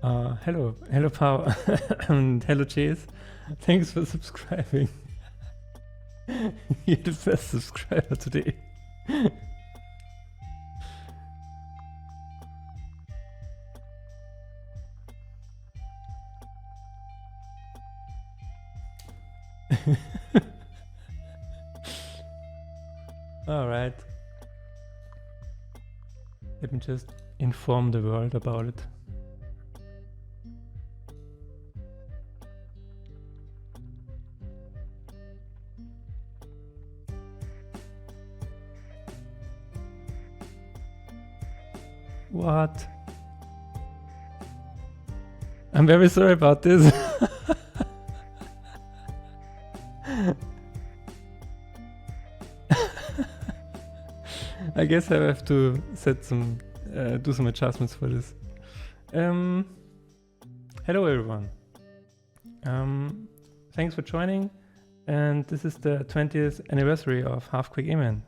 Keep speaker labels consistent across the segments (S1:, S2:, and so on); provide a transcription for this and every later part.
S1: Hello Powell, and hello Jace. Thanks for subscribing. You're the first subscriber today. All right. Let me just inform the world about it. What? I'm very sorry about this. I guess I have to set some, do some adjustments for this. Hello everyone. Thanks for joining, and this is the 20th anniversary of Halfquake Amen.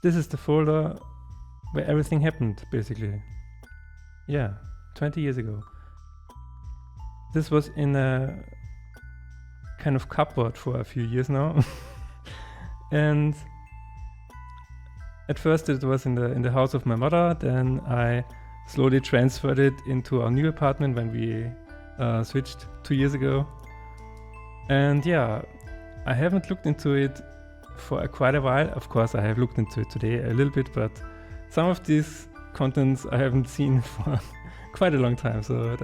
S1: This is the folder where everything happened, basically. Yeah, 20 years ago. This was in a kind of cupboard for a few years now. And at first it was in the house of my mother, then I slowly transferred it into our new apartment when we switched 2 years ago. And yeah, I haven't looked into it for quite a while. Of course I have looked into it today a little bit, but some of these contents I haven't seen for quite a long time, so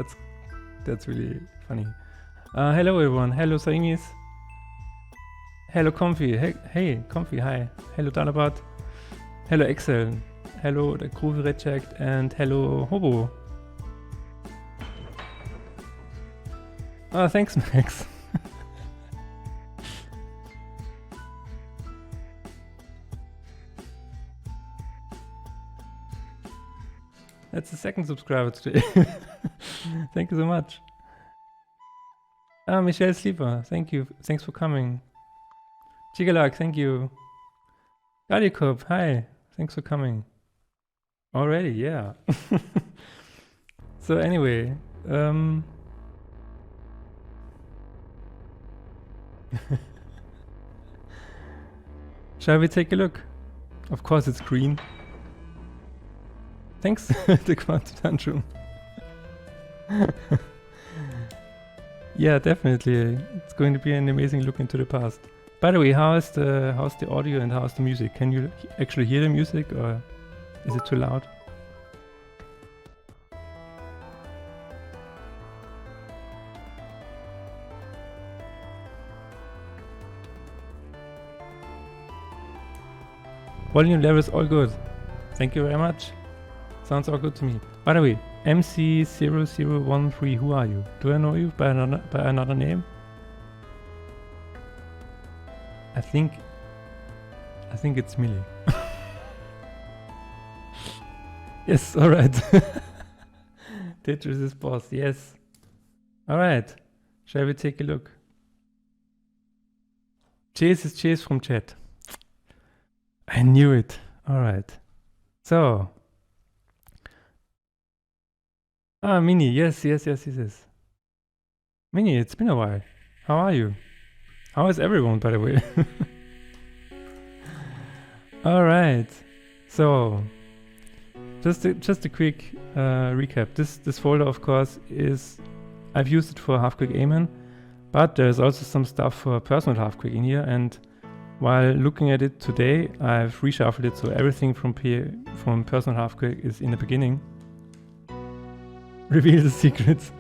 S1: that's really funny. Hello everyone, hello Saimis. Hello Comfy, hey Comfy, hi. Hello Danabat. Hello EksCelle. Hello the Groovy Reject, and hello Hobo. Thanks Max. That's the second subscriber today. Thank you so much. Michelle Sleeper, thank you. Thanks for coming. Jigalak, thank you. Galicup, hi. Thanks for coming. Already, yeah. So anyway, shall we take a look? Of course it's green. Thanks, the Quantum Tantrum. Yeah, definitely. It's going to be an amazing look into the past. By the way, how's the audio and how's the music? Can you actually hear the music, or is it too loud? Volume levels all good. Thank you very much. Sounds all good to me. By the way, MC0013, who are you? Do I know you by another name? I think it's Millie. Yes, alright. Tetris is boss, yes. Alright, shall we take a look? Jace is Jace from chat. I knew it. Alright. So. Minnie, yes. Minnie, it's been a while. How are you? How is everyone, by the way? Alright. So, just a quick recap. This folder, of course, I've used it for Halfquake Amen, but there's also some stuff for personal Halfquake in here, and while looking at it today, I've reshuffled it so everything from personal Halfquake is in the beginning. Reveal the secrets.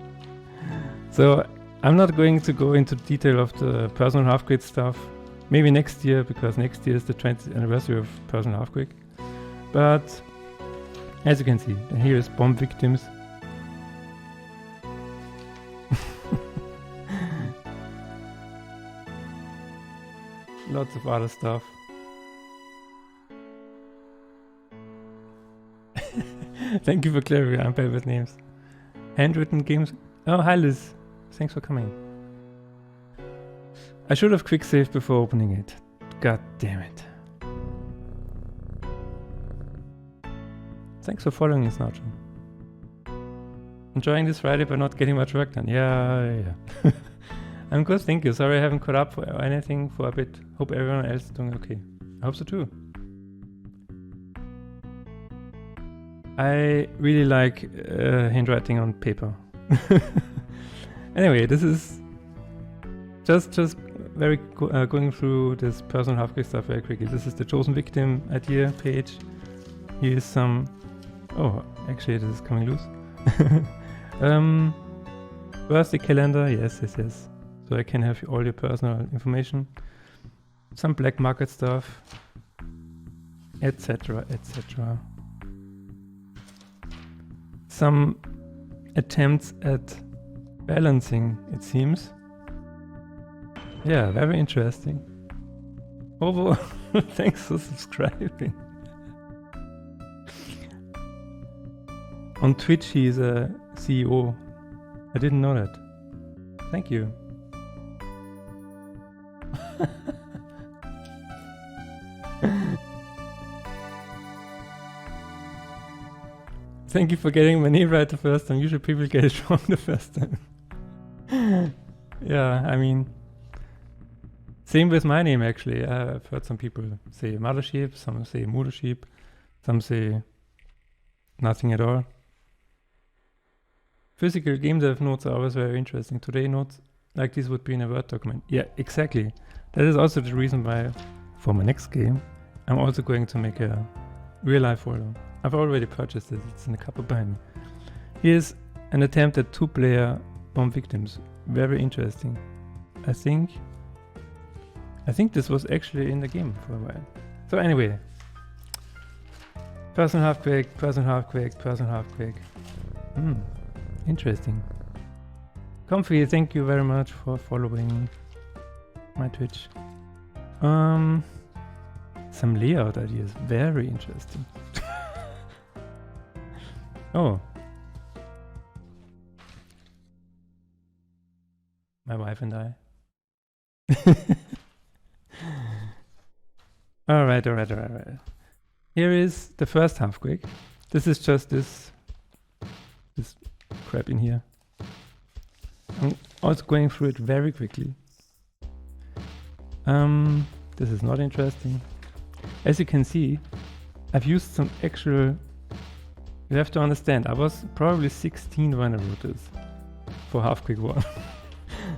S1: So I'm not going to go into detail of the personal Halfquake stuff. Maybe next year, because next year is the 20th anniversary of personal Halfquake. But as you can see, here is bomb victims. Lots of other stuff. Thank you for clarifying. I'm bad with names. Handwritten games. Oh, hi Liz. Thanks for coming. I should have quick saved before opening it. God damn it. Thanks for following us, Nacho. Enjoying this Friday but not getting much work done. Yeah. I'm good, thank you. Sorry I haven't caught up or anything for a bit. Hope everyone else is doing okay. I hope so too. I really like handwriting on paper. Anyway, this is just very going through this personal Halfquake stuff very quickly. This is the chosen victim idea page. Here is some... Oh, actually this is coming loose. Birthday calendar, yes. So I can have all your personal information. Some black market stuff, etc. Some attempts at balancing, it seems. Yeah, very interesting. Ovo, thanks for subscribing. On Twitch he's a CEO. I didn't know that. Thank you. Thank you for getting my name right the first time. Usually people get it wrong the first time. Yeah, I mean, same with my name actually. I've heard some people say Mothership, some say Muttership, some say nothing at all. Physical game dev notes are always very interesting. Today notes like this would be in a Word document. Yeah, exactly. That is also the reason why for my next game I'm also going to make a real life folder. I've already purchased it, it's in the cupboard behind me. Here's an attempt at 2-player bomb victims. Very interesting. I think this was actually in the game for a while. So anyway. Personal Halfquake. Interesting. Comfy, thank you very much for following my Twitch. Some layout ideas, very interesting. Oh. My wife and I. Alright. Here is the first Halfquake. This is just this crap in here. I'm also going through it very quickly. This is not interesting. As you can see, I've used some actual... You have to understand, I was probably 16 when I wrote this for Halfquake 1.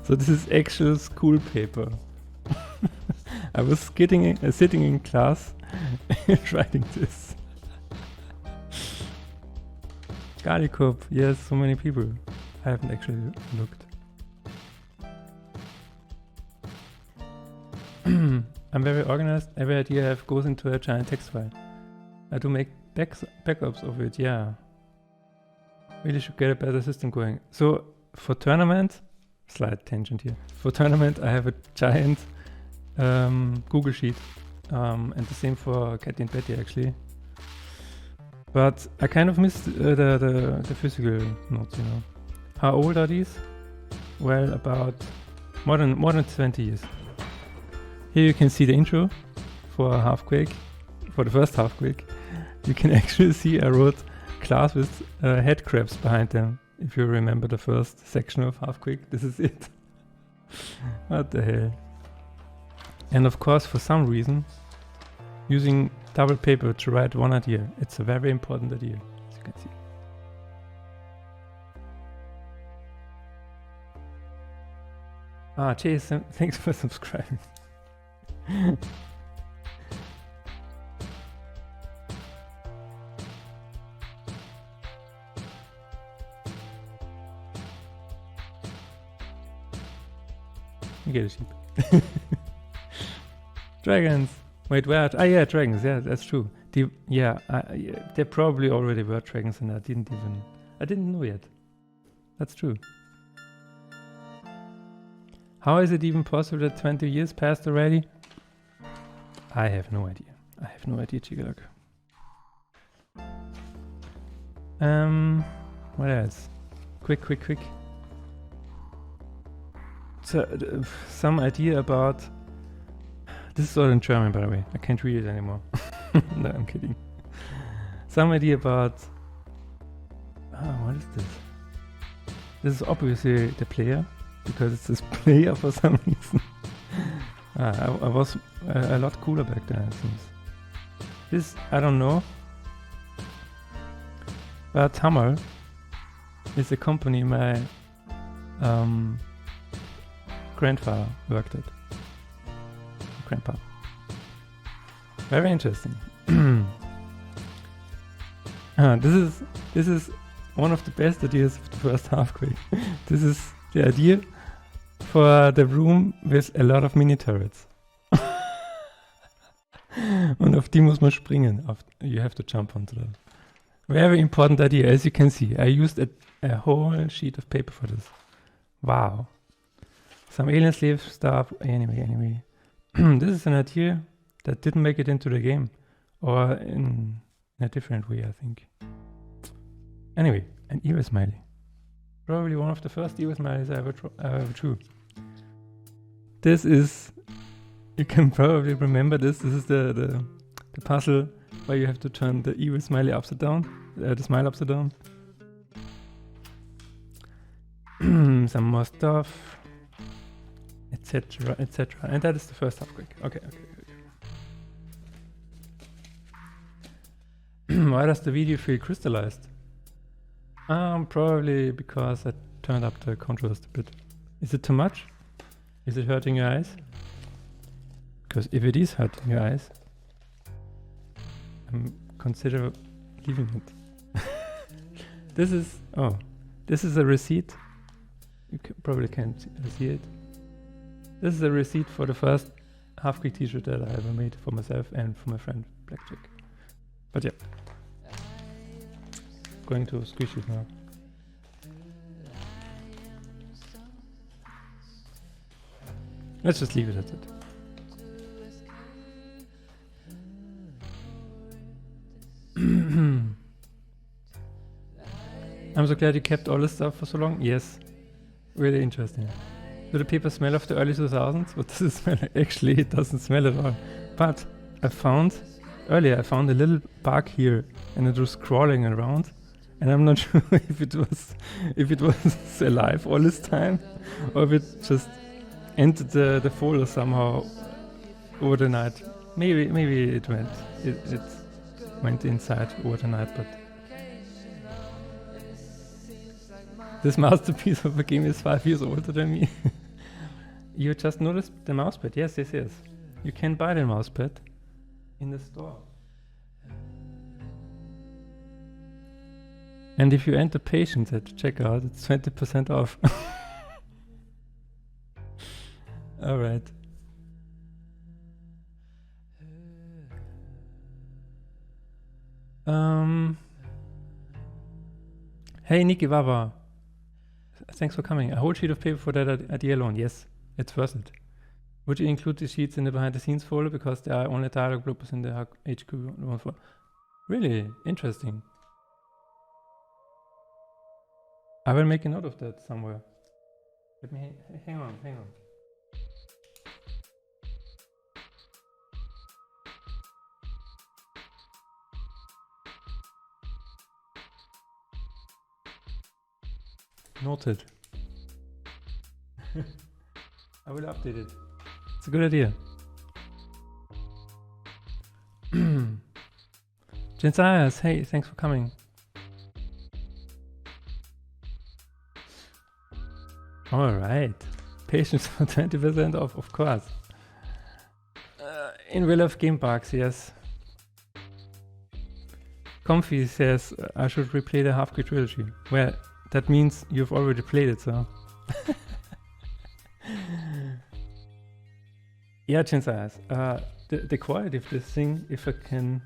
S1: So this is actual school paper. I was sitting in class and writing this. Galikop, yes, so many people. I haven't actually looked. I'm very organized. Every idea I have goes into a giant text file. I do make backups of it, yeah. Really should get a better system going. So for tournament, slight tangent here. For tournament I have a giant Google Sheet. And the same for Katy and Betty actually. But I kind of missed the physical notes, you know. How old are these? Well, about more than 20 years. Here you can see the intro for Halfquake, for the first Halfquake. You can actually see I wrote class with head crabs behind them. If you remember the first section of Halfquake, this is it. What the hell? And of course, for some reason, using double paper to write one idea. It's a very important idea, as you can see. Ah, Jace, thanks for subscribing. You get a sheep. Dragons. Wait, where? Ah, yeah, dragons. Yeah, that's true. There probably already were dragons, and I didn't know yet. That's true. How is it even possible that 20 years passed already? I have no idea. Chigaluk. What else? Quick. So, some idea about... This is all in German, by the way. I can't read it anymore. No, I'm kidding. Some idea about... what is this? This is obviously the player, because it's this player for some reason. I was a lot cooler back then, it seems. This, I don't know. But Hammer is a company my grandfather worked at. Grandpa. Very interesting. This is one of the best ideas of the first Halfquake. This is the idea for the room with a lot of mini turrets. Und auf die muss man springen. You have to jump onto that. Very important idea, as you can see. I used a whole sheet of paper for this. Wow. Some alien slave stuff. Anyway. This is an idea that didn't make it into the game. Or in a different way, I think. Anyway, an ear smiley. Probably one of the first ear smileys I ever drew. This is... You can probably remember this. This is the puzzle where you have to turn the evil smiley upside down. The smile upside down. Some more stuff. Etc. And that is the first Halfquake. Okay. Why does the video feel crystallized? Probably because I turned up the contrast a bit. Is it too much? Is it hurting your eyes? Because if it is hurting your eyes, consider leaving it. This is a receipt. You probably can't see it. This is a receipt for the first Halfquake t-shirt that I ever made for myself and for my friend Blackjack. But yeah, going to squish it now. Let's just leave it at that. I'm so glad you kept all this stuff for so long. Yes, really interesting. Do the people smell of the early 2000s? What does it smell like? Actually, it doesn't smell at all. But I found a little bug here, and it was crawling around, and I'm not sure if it was alive all this time, or if it just entered the folder somehow over the night. Maybe it went inside over the night, but this masterpiece of a game is 5 years older than me. You just noticed the mousepad. Yes. You can buy the mousepad in the store. And if you enter patience at checkout, it's 20% off. Alright. Hey Niki Wawa. Thanks for coming. A whole sheet of paper for that idea alone. Yes, it's worth it. Would you include the sheets in the behind the scenes folder because there are only dialogue bloopers in the HQ one for? Really interesting. I will make a note of that somewhere. Let me hang on. Noted. I will update it. It's a good idea. Jancias, hey, thanks for coming. Alright. Patience for 20% off, of course. In real life game bugs, yes. Comfy says I should replay the Halfquake trilogy. Well, that means you've already played it, so. Yeah, Jancias. The quality of this thing, if I can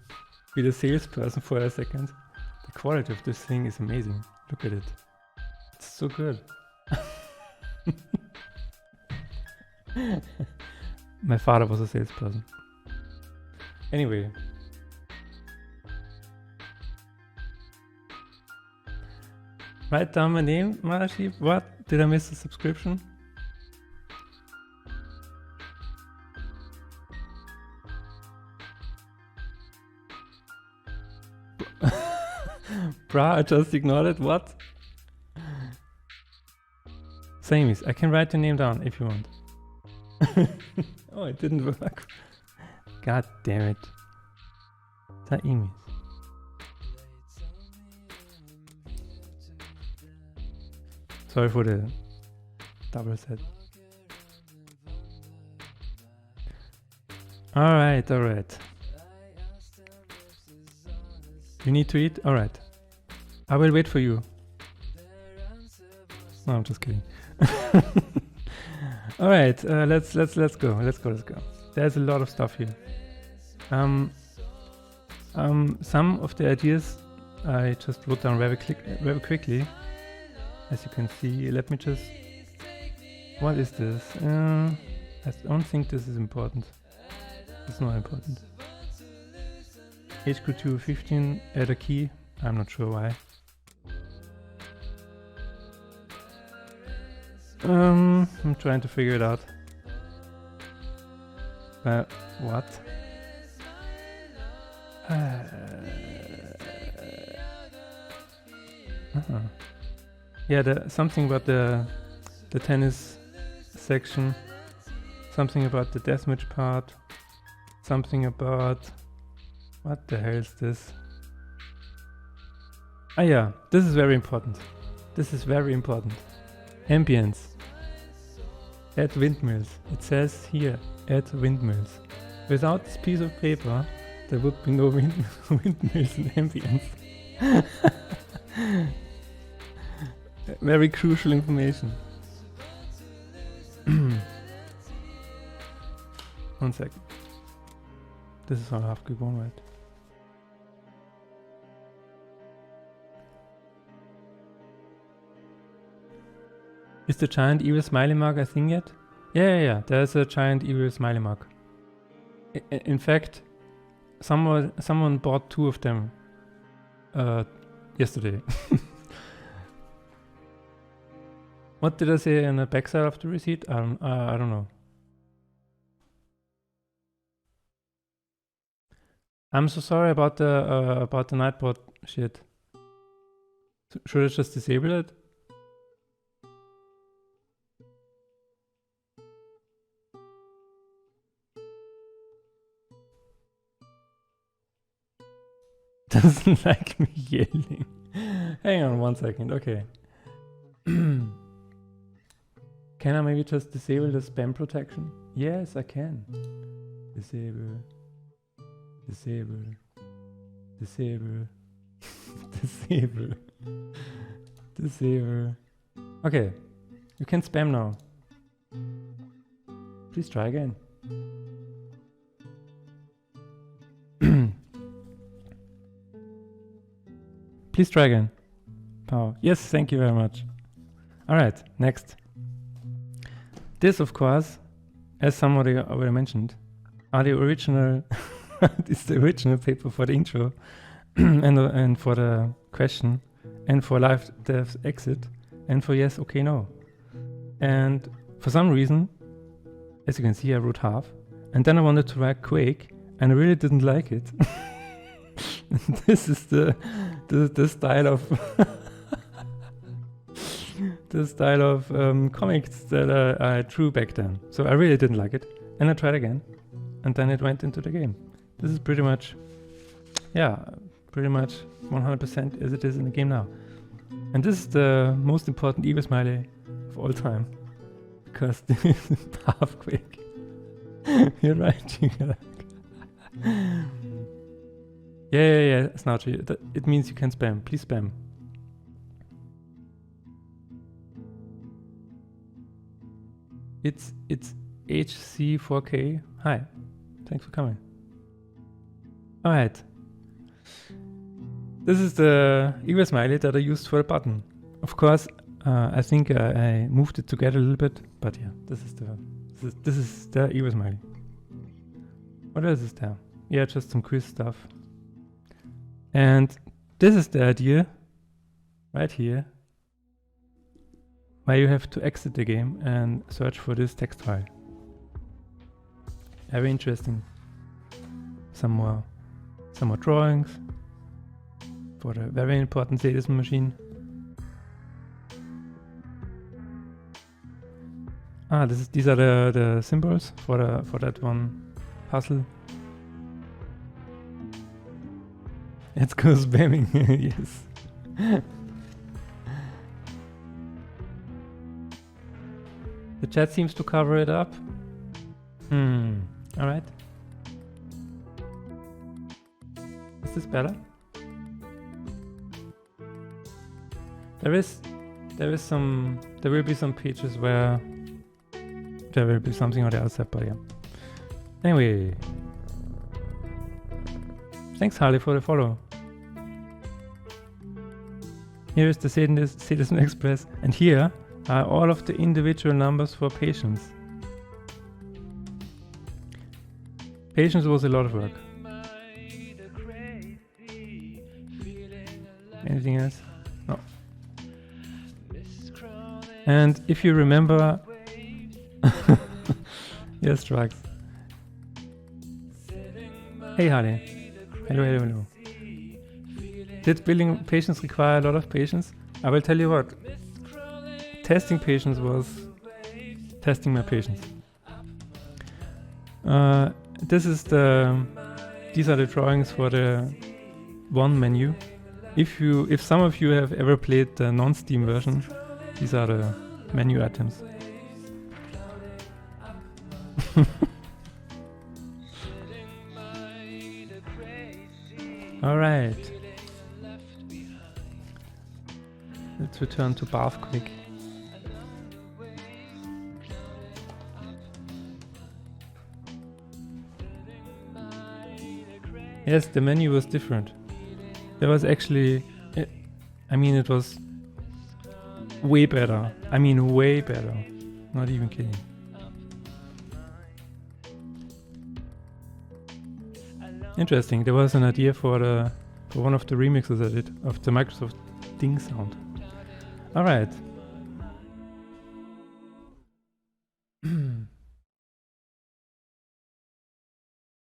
S1: be the salesperson for a second, the quality of this thing is amazing. Look at it. It's so good. My father was a salesperson. Anyway. Write down my name, Malachi. What? Did I miss a subscription? Bruh, I just ignored it. What? Samis. I can write your name down if you want. Oh, it didn't work. God damn it. Saimis. Sorry for the double set. Alright, alright. You need to eat? Alright. I will wait for you. No, I'm just kidding. Alright, let's go. Let's go. There's a lot of stuff here. Some of the ideas I just wrote down very quickly. As you can see, let me just... What is this? I don't think this is important. It's not important. HQ2 15, add a key. I'm not sure why. I'm trying to figure it out. What? Yeah, something about the tennis section, something about the deathmatch part, something about... What the hell is this? Ah yeah, this is very important. This is very important. Ambience. Add windmills. It says here, add windmills. Without this piece of paper, there would be no windmills in ambience. Very crucial information. 1 second. This is how Halfquake won, right? Is the giant evil smiley mark a thing yet? Yeah. There's a giant evil smiley mark. In fact, someone bought 2 of them yesterday. What did I say in the backside of the receipt? I don't know. I'm so sorry about the Nightbot shit. Should I just disable it? Doesn't like me yelling. Hang on 1 second, okay. Can I maybe just disable the spam protection? Yes, I can. Disable. Disable. Disable. Disable. Disable. Okay, you can spam now. Please try again. Please try again. Powell. Yes, thank you very much. Alright, next. This, of course, as somebody already mentioned, are the original... it's the original paper for the intro and for the question and for live devs exit and for yes, okay, no. And for some reason, as you can see, I wrote half and then I wanted to write Quake and I really didn't like it. This is the style of the style of comics that I drew back then. So I really didn't like it and I tried again and then it went into the game. This is pretty much, yeah, pretty much 100% as it is in the game now. And this is the most important evil smiley of all time. Because this is Halfquake. You're right, Yeah, Snouchy. It means you can spam. Please spam. It's HC4K. Hi. Thanks for coming. Alright. This is the evil smiley that I used for the button. Of course, I think I moved it together a little bit, but yeah, this is the evil smiley. What else is there? Yeah, just some quiz stuff. And this is the idea, right here, where you have to exit the game and search for this text file. Very interesting. Some more drawings for the very important sadism machine. Ah, these are the symbols for that one puzzle. Let's go spamming. Yes. The chat seems to cover it up. Alright. Is this better? There will be some pages where there will be something on the other side, but yeah. Anyway. Thanks Harley for the follow. Here is the Citizen Express, and here are all of the individual numbers for patients. Patients was a lot of work. Anything else? No. And if you remember... Yes, drugs. Hey Harley. Hello. Did building patients require a lot of patience? I will tell you what. Testing patience was testing my patience. These are the drawings for the one menu. If some of you have ever played the non-Steam version, these are the menu items. Alright. Let's return to Halfquake. Yes, the menu was different. There was actually... it was way better. Way better. Not even kidding. Interesting. There was an idea for one of the remixes I did of the Microsoft Ding sound. All right.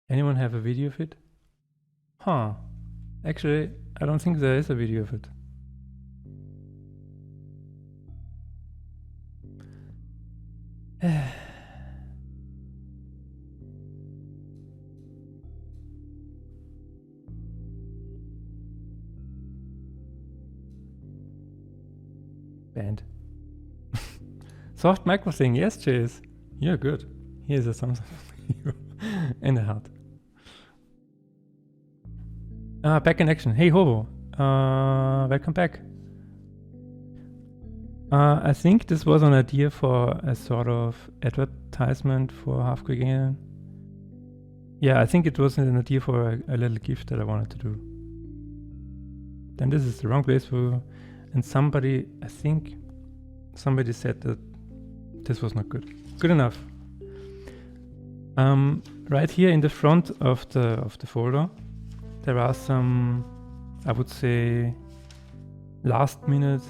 S1: Anyone have a video of it? Huh. Actually, I don't think there is a video of it. Band. Soft micro thing, yes, Jace. You're good. Here's a thumbs up for you. And a heart. Back in action. Hey Hobo. Welcome back. I think this was an idea for a sort of advertisement for Halfquake again. Yeah, I think it was an idea for a little gift that I wanted to do. Then this is the wrong place for... And somebody, I think somebody said that this was not good. Good enough. Right here in the front of the folder, there are some, I would say, last minute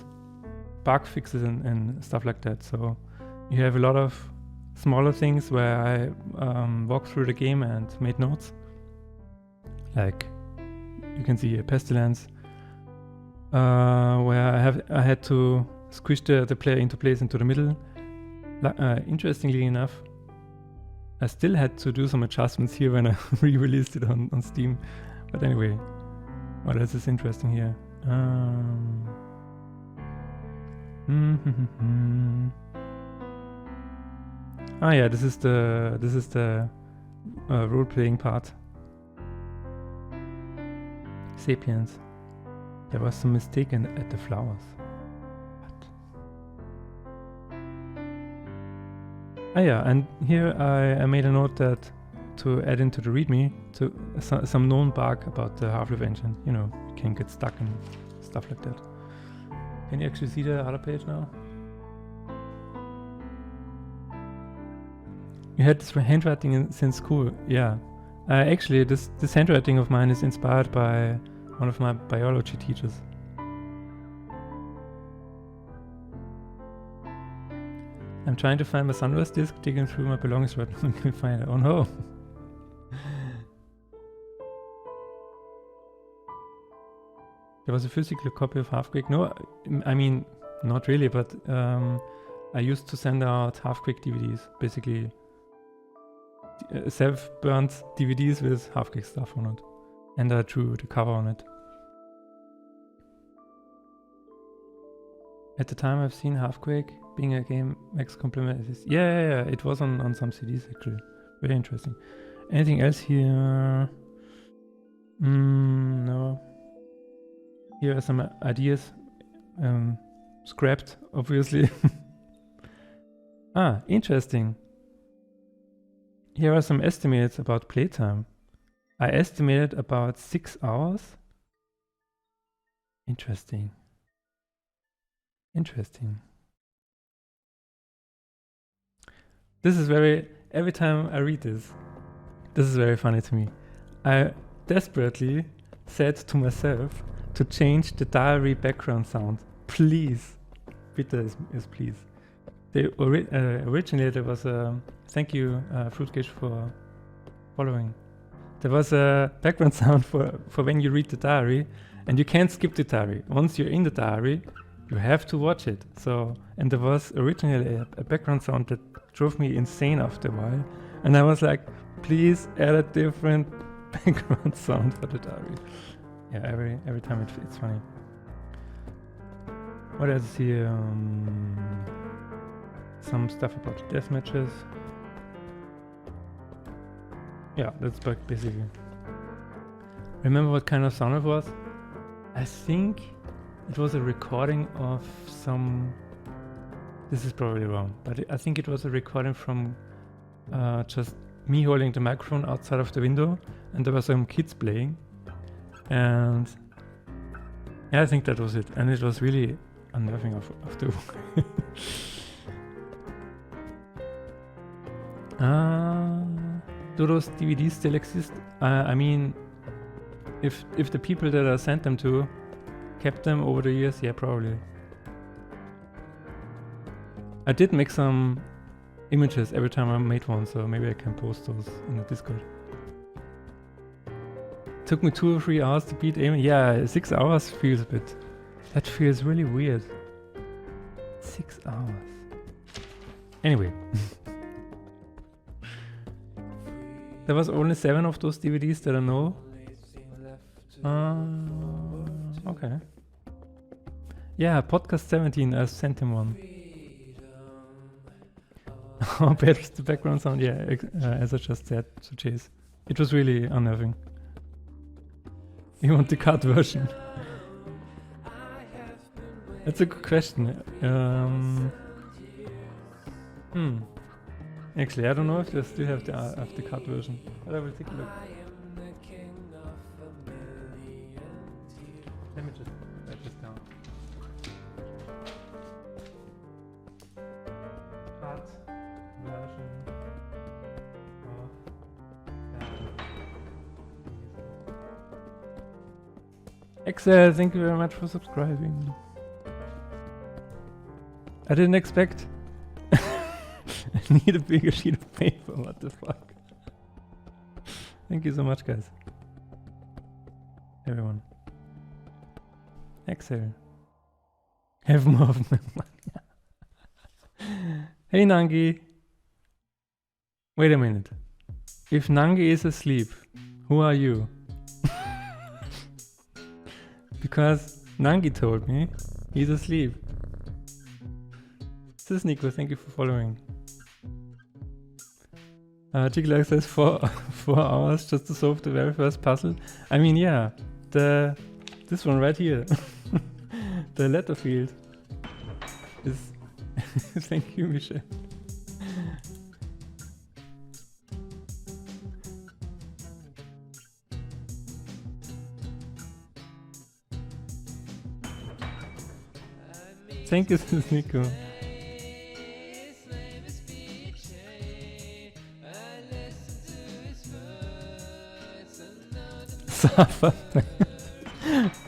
S1: bug fixes and stuff like that. So you have a lot of smaller things where I walked through the game and made notes. Like you can see a pestilence. Where I had to squish the player into place into the middle. Interestingly enough, I still had to do some adjustments here when I re-released it on Steam. But anyway, what else is interesting here? Ah yeah, this is the role-playing part. Sapiens. There was some mistake at the flowers. What? Ah yeah, and here I made a note that to add into the README to some known bug about the Half-Life engine. You know, you can get stuck and stuff like that. Can you actually see the other page now? You had this handwriting since school. Yeah. Actually, this handwriting of mine is inspired by one of my biology teachers. I'm trying to find my Sunrise disk, digging through my belongings right now. I can't find it. Oh no! There was a physical copy of Halfquake. No, I mean, not really, but I used to send out Halfquake DVDs, basically self-burned DVDs with Halfquake stuff on it. And I drew the cover on it. At the time I've seen Halfquake being a game Max compliment. Yeah, it was on some CDs actually. Very interesting. Anything else here? No. Here are some ideas. Scrapped, obviously. Ah, interesting. Here are some estimates about playtime. I estimated about 6 hours. Interesting. Interesting. This is every time I read this is very funny to me. I desperately said to myself to change the diary background sound. Please. Bitte is please. Originally there was a, thank you Fruitcage for following. There was a background sound for when you read the diary, and you can't skip the diary. Once you're in the diary, you have to watch it. So, and there was originally a background sound that drove me insane after a while. And I was like, please add a different background sound for the diary. Yeah, every time it's funny. What else here? Some stuff about death matches. Yeah, that's basically. Remember what kind of sound it was? I think it was a recording of some. This is probably wrong, but I think it was a recording from just me holding the microphone outside of the window, and there were some kids playing, and yeah, I think that was it, and it was really unnerving after. Do those DVDs still exist? I mean, if the people that I sent them to kept them over the years, yeah, probably. I did make some images every time I made one, so maybe I can post those in the Discord. Took me 2 or 3 hours to beat Aiming. Yeah, 6 hours feels a bit. That feels really weird. 6 hours. Anyway. There was only 7 of those DVDs that I know. Okay. Yeah, podcast 17, I sent him one. How bad was the background sound? Yeah, as I just said to Jace. It was really unnerving. You want the cut version? That's a good question. Actually, I don't know if they still have the cut version, but I will take a look. Let me just write this down. Cut version of EksCelle, thank you very much for subscribing. I didn't expect. I need a bigger sheet of paper, what the fuck. Thank you so much, guys. Everyone. EksCelle. Have more of my money. Hey Nangi. Wait a minute. If Nangi is asleep, who are you? Because Nangi told me he's asleep. This is Nico, thank you for following. Jiggler says 4 hours just to solve the very first puzzle. I mean, yeah, this one right here, the letter field is. Thank you, Michelle. Thank you, Nico.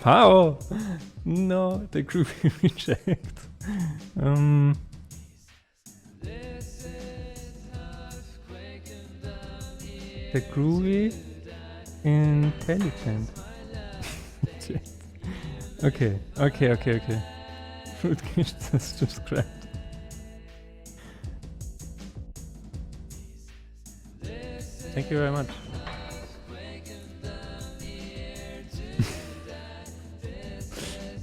S1: Powell! No, the groovy reject. The groovy intelligent. Okay. Fruitcage just subscribed. Thank you very much.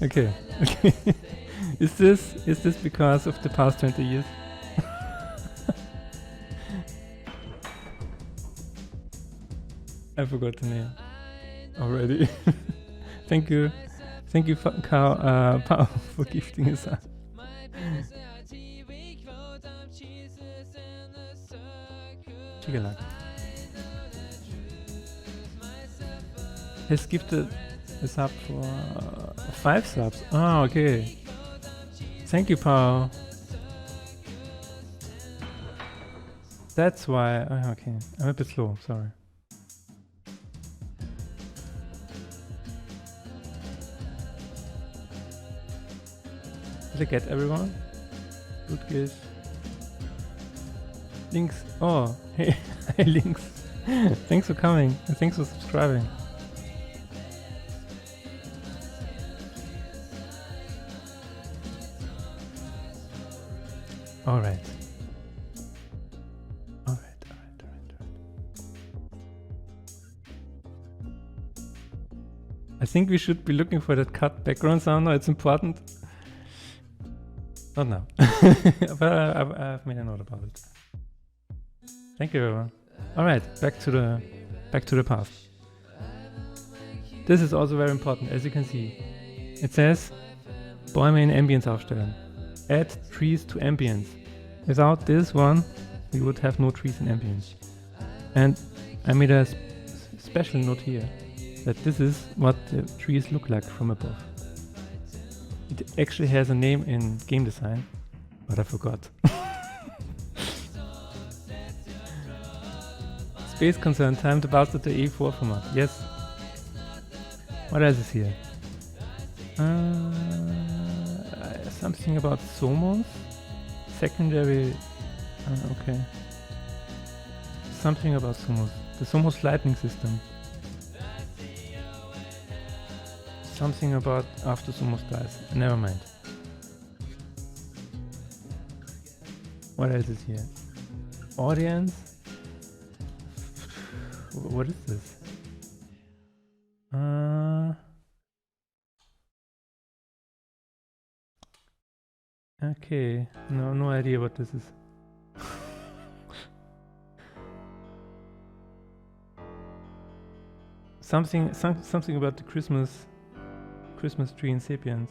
S1: Okay. Okay. Is this because of the past 20 years? I forgot the name already. Thank you Paweł for gifting us up. Chigalak has gifted a sub for 5 subs. Oh, okay. Thank you, Paweł. That's why. Oh, okay, I'm a bit slow. Sorry. Did I get everyone? Good guess. Links. Oh, hey, hey, Links. Thanks for coming and thanks for subscribing. All right. I think we should be looking for that cut background sound now. It's important. Not now. But I've made a note about it. Thank you, everyone. All right, back to the past. This is also very important, as you can see. It says Bäume in Ambience aufstellen. Add trees to ambience. Without this one, we would have no trees in ambience. And I made a special note here that this is what the trees look like from above. It actually has a name in game design, but I forgot. Space concern, time to bust at the A4 format. Yes. What else is here? Something about Somos? Secondary... okay. Something about Somos. The Somos lightning system. Something about after Somos dies. Never mind. What else is here? Audience? What is this? Okay, no idea what this is. Something about the Christmas tree in Sapiens.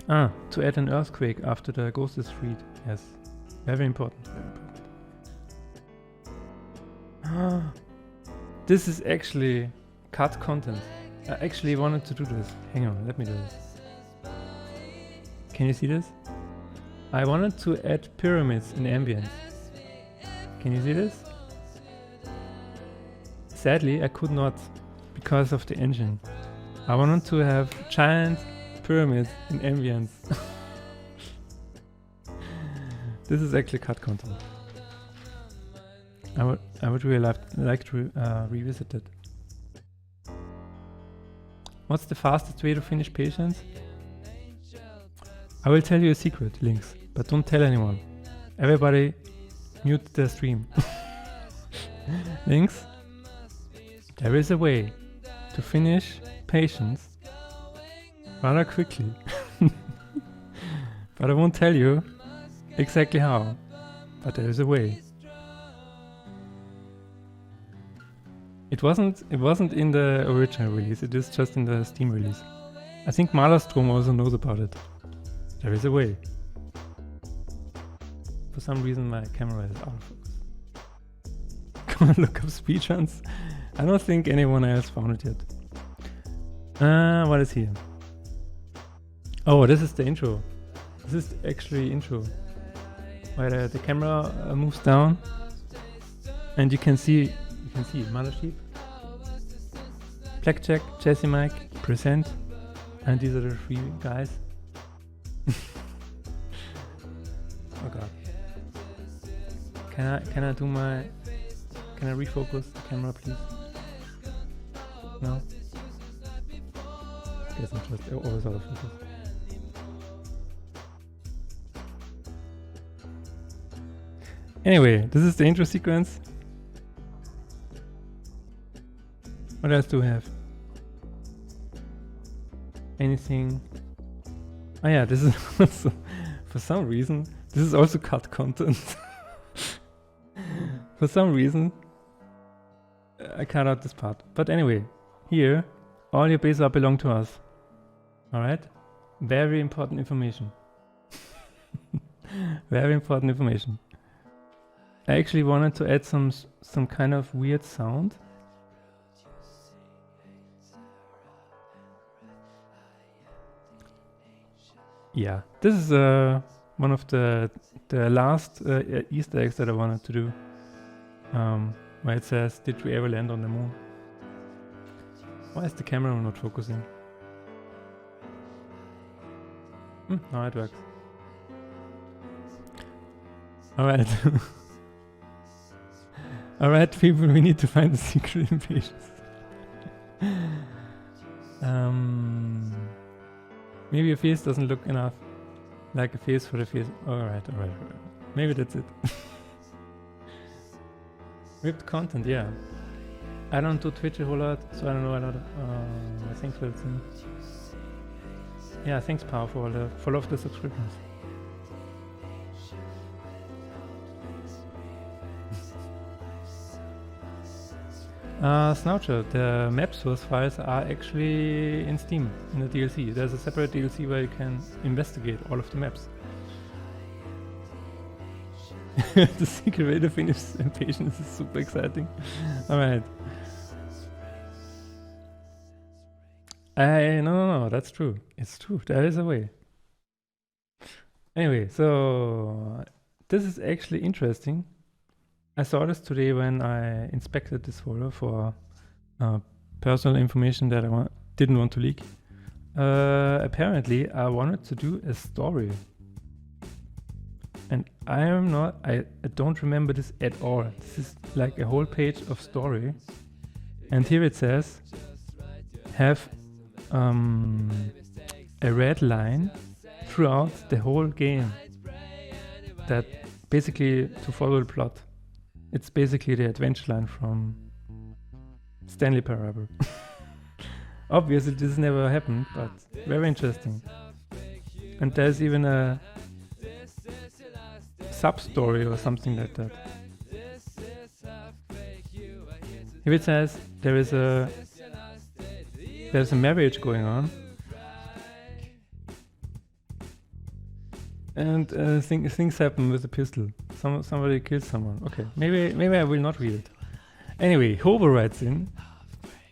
S1: To add an earthquake after the ghost is freed. Yes, very important. Very important. This is actually cut content. I actually wanted to do this. Hang on, let me do this. Can you see this? I wanted to add pyramids in ambience. Can you see this? Sadly, I could not because of the engine. I wanted to have giant pyramids in ambience. This is actually cut content. I would really like to revisit it. What's the fastest way to finish Patience? I will tell you a secret, Links, but don't tell anyone. Everybody mute the stream. Links, there is a way to finish Patience rather quickly. But I won't tell you exactly how, but there is a way. It wasn't in the original release, it is just in the Steam release. I think Malastrome also knows about it. There is a way. For some reason my camera is out of focus. Come and look up speedruns. I don't think anyone else found it yet. What is here? Oh, this is the intro. This is actually intro. Where the camera moves down and you can see Mother Sheep, Blackjack, JazzyMike, Present, and these are the 3 guys. Oh god. Can I refocus the camera, please? No? Guess I'm just always out of focus. Anyway, this is the intro sequence. What else do we have? Anything? Oh yeah, this is also, for some reason, this is also cut content. For some reason, I cut out this part. But anyway, here, all your bases belong to us. Alright? Very important information. Very important information. I actually wanted to add some kind of weird sound. Yeah, this is one of the last Easter eggs that I wanted to do. Where it says, did we ever land on the moon? Why is the camera not focusing? Now it works. Alright. Alright people, we need to find the secret invasions. Maybe a face doesn't look enough like a face for a face. Alright. Maybe that's it. Ripped content, yeah. I don't do Twitch a whole lot, so I don't know a lot. Thanks for listening. Yeah, thanks Paweł for all of the subscriptions. Snoucher, the map source files are actually in Steam, in the DLC. There's a separate DLC where you can investigate all of the maps. The secret way to finish Impatience is super exciting. Alright. No, that's true. It's true, there is a way. Anyway, so this is actually interesting. I saw this today when I inspected this folder for personal information that I didn't want to leak. Apparently, I wanted to do a story. And I don't remember this at all. This is like a whole page of story. And here it says, have a red line throughout the whole game. That basically to follow the plot. It's basically the adventure line from Stanley Parable. Obviously this never happened, but very interesting. And there's even a sub-story or something like that. Here it says there's a marriage going on. And things happen with the pistol. Somebody kills someone. Okay, maybe I will not read it. Anyway, Hobo writes in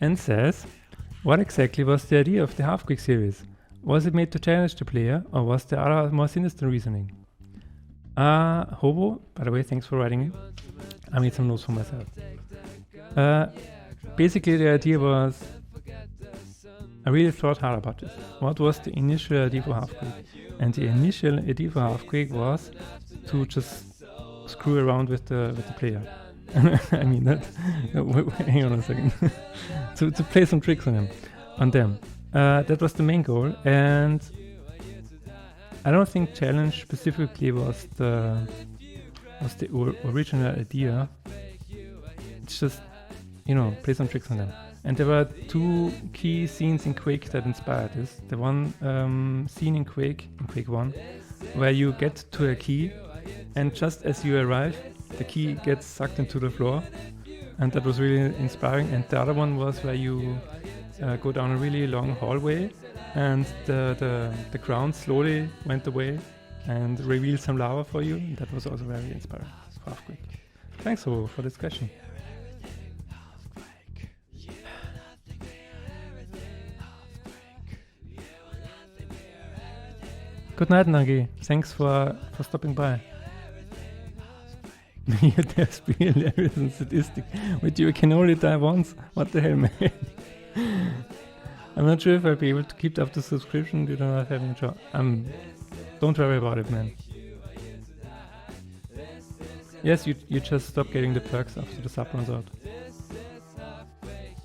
S1: and says, what exactly was the idea of the Halfquake series? Was it made to challenge the player, or was there other more sinister reasoning? Hobo, by the way, thanks for writing in. I made some notes for myself. Basically the idea was, I really thought hard about this. What was the initial idea for Halfquake? And the initial idea for Halfquake was to just screw around with the player. I mean that. Hang on a second. to play some tricks on them. That was the main goal, and I don't think challenge specifically was the original idea. It's just, you know, play some tricks on them. And there were two key scenes in Quake that inspired this. The one scene in Quake 1, where you get to a key, and just as you arrive, the key gets sucked into the floor, and that was really inspiring. And the other one was where you go down a really long hallway, and the ground slowly went away and revealed some lava for you. And that was also very inspiring for Halfquake. Thanks for this question. Good night, Nagi. Thanks for stopping by. There's hilarious and sadistic. But you can only die once. What the hell, man? I'm not sure if I'll be able to keep up the subscription due to not having a job. Don't worry about it, man. Yes, you just stop getting the perks after the sub runs out.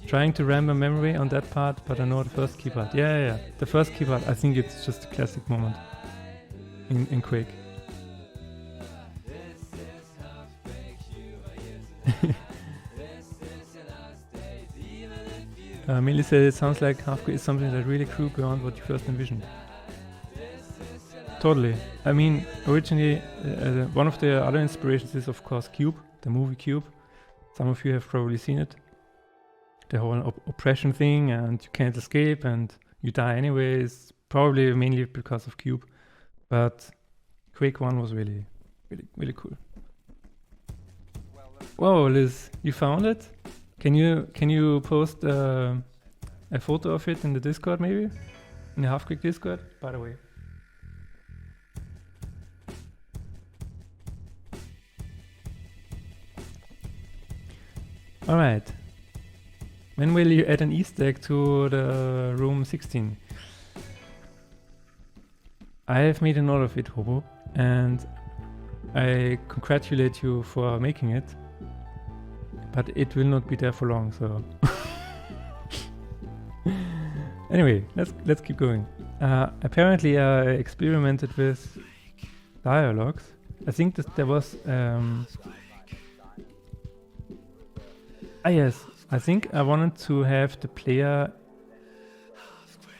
S1: Trying to ram my memory on that part, but I know the first key part. Yeah. The first key part, I think it's just a classic moment in Quake. Millie said it sounds like Halfquake is something that really grew beyond what you first envisioned. Totally. I mean, originally, one of the other inspirations is, of course, Cube, the movie Cube. Some of you have probably seen it. The whole oppression thing, and you can't escape, and you die anyways. Probably mainly because of Cube, but Quake 1 was really, really, really cool. Whoa, Liz, you found it? Can you post a photo of it in the Discord, maybe? In the Halfquake Discord, by the way. Alright. When will you add an Easter egg to the room 16? I have made a note of it, Hobo, and I congratulate you for making it. But it will not be there for long, so... Anyway, let's keep going. Apparently I experimented with dialogues. I think that there was... yes, I think I wanted to have the player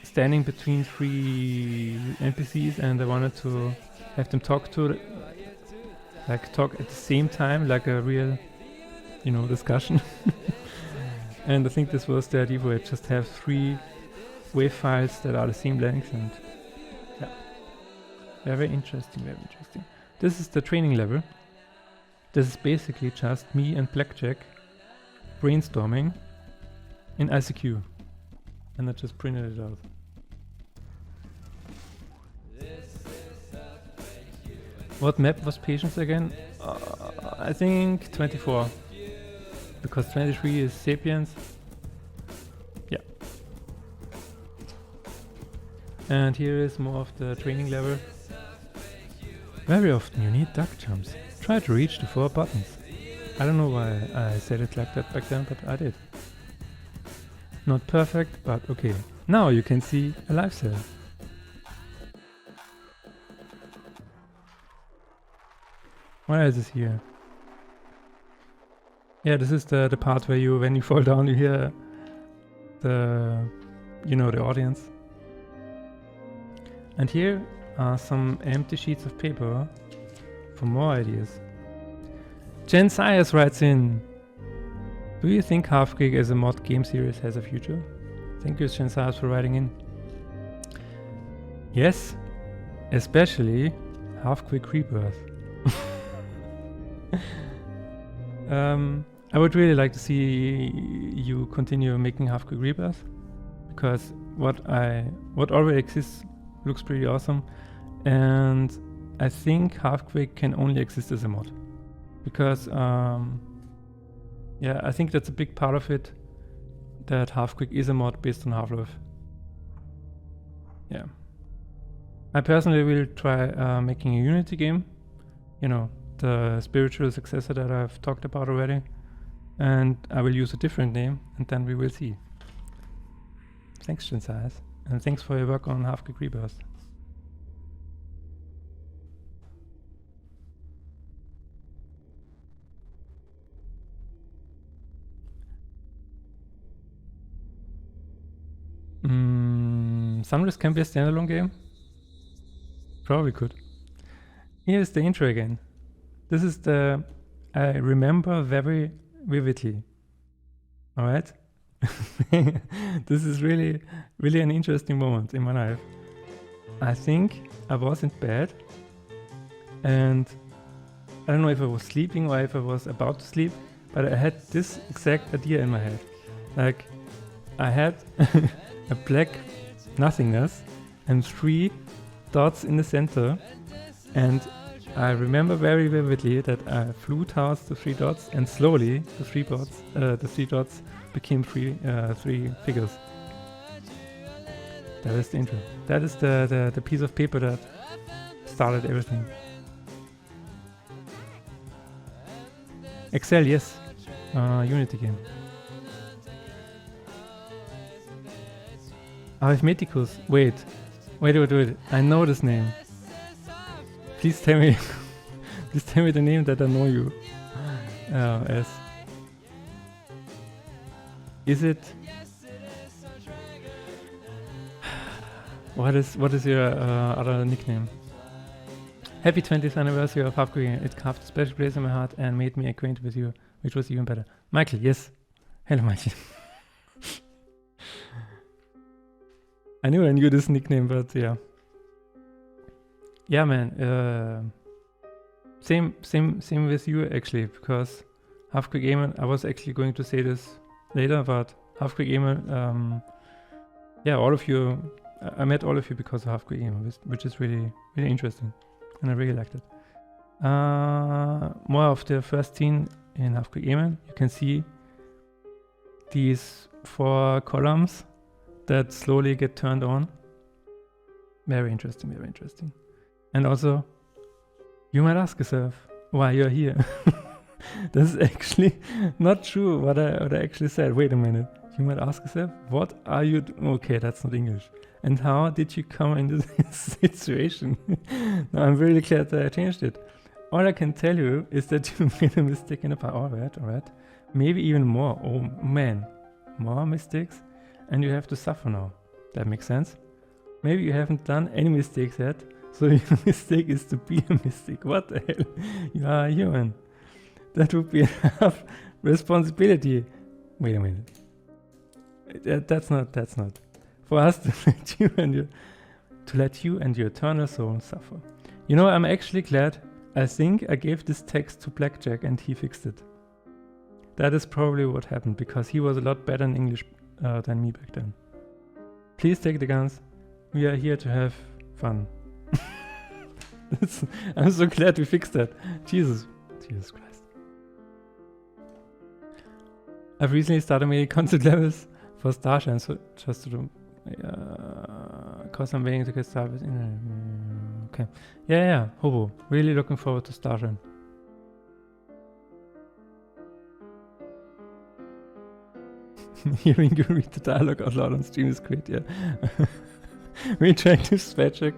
S1: standing between 3 NPCs, and I wanted to have them talk talk at the same time, like a real, discussion. And I think this was the idea, where I just have 3 wave files that are the same length, and yeah, very interesting, very interesting. This is the training level. This is basically just me and Blackjack brainstorming in ICQ, and I just printed it out. What map was Patience again? I think 24, because 23 is Sapiens. Yeah. And here is more of the training level. Very often you need duck jumps. Try to reach the 4 buttons. I don't know why I said it like that back then, but I did. Not perfect, but okay. Now you can see a life cell. Why is this here? Yeah, this is the part where when you fall down, you hear the audience. And here are some empty sheets of paper for more ideas. Jancias writes in: do you think Halfquake as a mod game series has a future? Thank you, Jancias, for writing in. Yes, especially Halfquake Rebirth. I would really like to see you continue making Halfquake Rebirth, because what already exists looks pretty awesome, and I think Halfquake can only exist as a mod, because yeah, I think that's a big part of it, that Halfquake is a mod based on Half-Life. Yeah. I personally will try making a Unity game, the spiritual successor that I've talked about already, and I will use a different name, and then we will see. Thanks, Jancias, and thanks for your work on Halfquake Rebirth. Sunrise can be a standalone game? Probably could. Here's the intro again. This is I remember very vividly. Alright? This is really, really an interesting moment in my life. I think I was in bed, and I don't know if I was sleeping or if I was about to sleep, but I had this exact idea in my head. Like, I had a black nothingness and 3 dots in the center, and I remember very vividly that I flew towards the 3 dots, and slowly the 3 dots became 3 figures. That is the intro. That is the piece of paper that started everything. EksCelle, yes. Unity game. Arithmeticus. Wait. I know this name. Please tell me. Please tell me the name that I know you as. Is it What is your other nickname? Happy 20th anniversary of Halfquake. It carved a special place in my heart and made me acquainted with you, which was even better. Michael, yes. Hello, Michael. I knew this nickname, but yeah. Yeah, man. Same with you actually, because Halfquake Gamer. I was actually going to say this later, but Halfquake Gamer. Yeah, all of you. I met all of you because of Halfquake Gamer, which is really interesting, and I really liked it. More of the first scene in Halfquake Gamer. You can see these 4 columns that slowly get turned on. Very interesting, very interesting. And also, you might ask yourself why you're here. This is actually not true what I actually said. Wait a minute. You might ask yourself, what are you doing? Okay, that's not English. And how did you come into this situation? No, I'm really glad that I changed it. All I can tell you is that you made a mistake in the past. Alright. Maybe even more. Oh man, more mistakes? And you have to suffer now. That makes sense. Maybe you haven't done any mistakes yet. So your mistake is to be a mistake. What the hell? You are a human. That would be enough responsibility. Wait a minute. That's not. For us to let you and your eternal soul suffer. You know, I'm actually glad. I think I gave this text to Blackjack and he fixed it. That is probably what happened, because he was a lot better in English than me back then. Please take the guns. We are here to have fun. I'm so glad we fixed that. Jesus Christ. I've recently started making concept levels for Starshine, so just to do, cause I'm waiting to get started. Okay. Yeah, Hobo. Really looking forward to Starshine. Hearing you read the dialogue out loud on stream is great, yeah. Retroactive magic.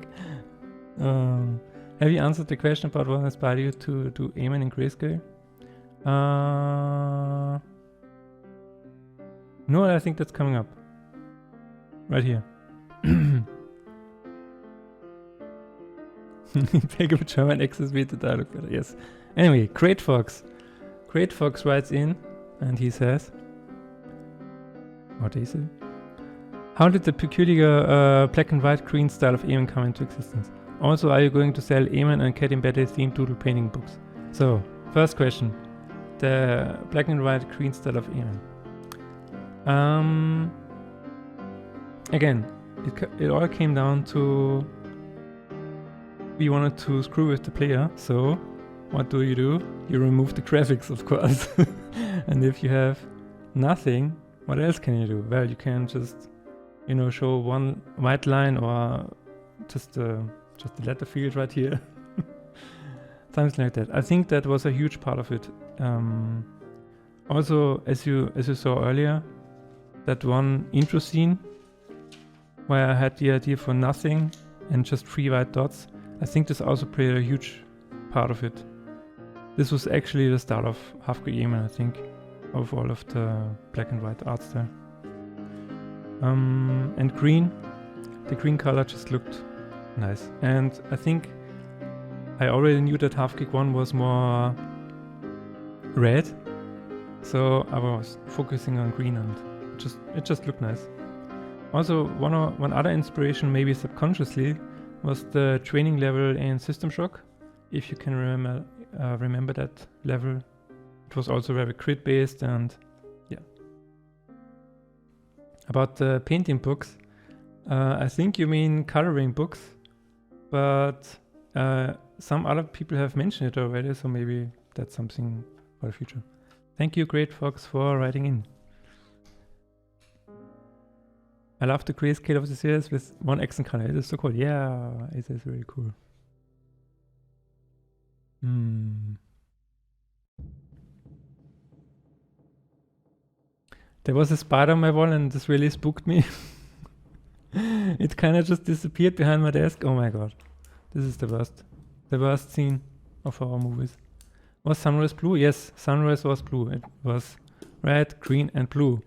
S1: Have you answered the question about what inspired you to do Amen in grayscale? No, I think that's coming up. Right here. Take a German access read the dialogue better. Yes. Anyway, Great Fox writes in and he says, what do you say? How did the peculiar black and white green style of Amen come into existence? Also, are you going to sell Amen and Cat Embedded themed doodle painting books? So, first question. The black and white green style of Amen. Again, it all came down to we wanted to screw with the player, so what do? You remove the graphics, of course. And if you have nothing, what else can you do? Well, you can just, show one white line or just the letter field right here. Something like that. I think that was a huge part of it. Also, as you saw earlier, that one intro scene where I had the idea for nothing and just 3 white dots, I think this also played a huge part of it. This was actually the start of Halfquake Amen, I think, of all of the black and white art style. And green, the green color just looked nice. And I think I already knew that Halfquake 1 was more red, so I was focusing on green and it just looked nice. Also, one other inspiration, maybe subconsciously, was the training level in System Shock. If you can remember that level, it was also very grid based and yeah. About the painting books, I think you mean coloring books, but some other people have mentioned it already, so maybe that's something for the future. Thank you, Great Fox, for writing in. I love the grayscale of the series with 1 accent color. It is so cool. Yeah, it is really cool. There was a spider on my wall and this really spooked me. It kind of just disappeared behind my desk. Oh my god. This is the worst. The worst scene of our movies. Was Sunrise blue? Yes, Sunrise was blue. It was red, green and blue.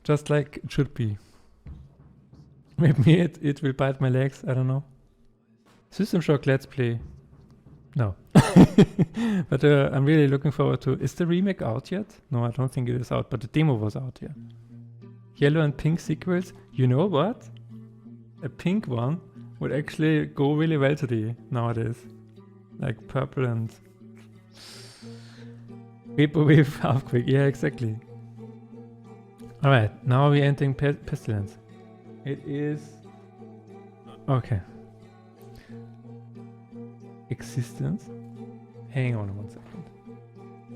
S1: Just like it should be. Maybe it will bite my legs, I don't know. System Shock Let's Play. No. But I'm really looking forward to... Is the remake out yet? No, I don't think it is out, but the demo was out, yeah. Yellow and pink sequels. You know what? A pink one would actually go really well today, nowadays. Like purple and... Vaporwave Halfquake, yeah, exactly. Alright, now we're entering Pestilence. It is... Okay. Existence. Hang on 1 second.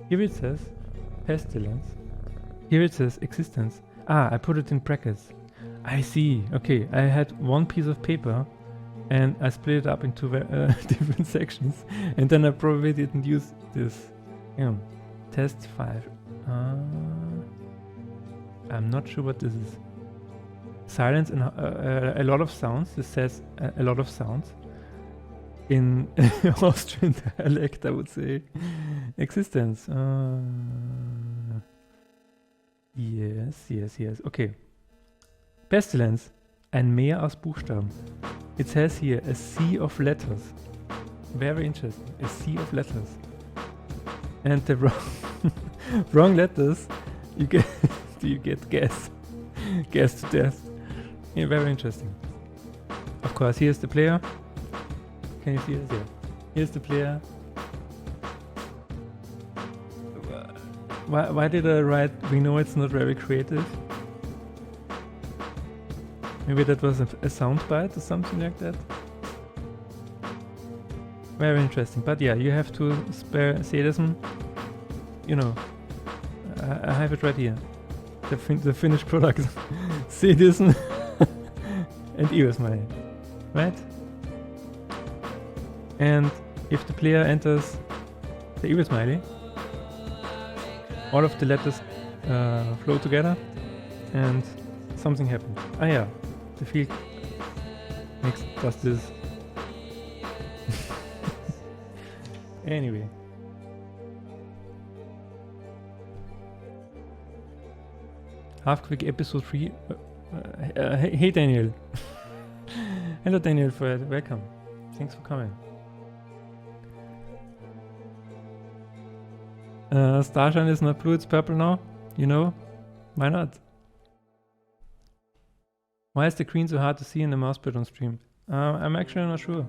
S1: Here it says Pestilence. Here it says Existence. Ah, I put it in brackets. I see. Okay, I had one piece of paper and I split it up into different sections, and then I probably didn't use this. Hang on. Test 5. I'm not sure what this is. Silence and a lot of sounds. This says a lot of sounds. In Austrian dialect, I would say. Existence. Yes. Okay. Pestilence. Ein Meer aus Buchstaben. It says here a sea of letters. Very interesting. A sea of letters. And the wrong letters, you get gas. Gas to death. Yeah, very interesting. Of course, here's the player. Can you see this here? Here's the player. Why did I write, we know it's not very creative? Maybe that was a soundbite or something like that? Very interesting. But yeah, you have to spare sadism. You know, I have it right here. The finished product. Sadism and EosMighty. Right? And if the player enters the EosMighty, all of the letters flow together and something happens. Ah yeah, the field does this. Anyway. Halfquake episode 3. Hey Daniel. Hello Daniel, welcome. Thanks for coming. Starshine is not blue, it's purple now. You know? Why not? Why is the green so hard to see in the mousepad on stream? I'm actually not sure.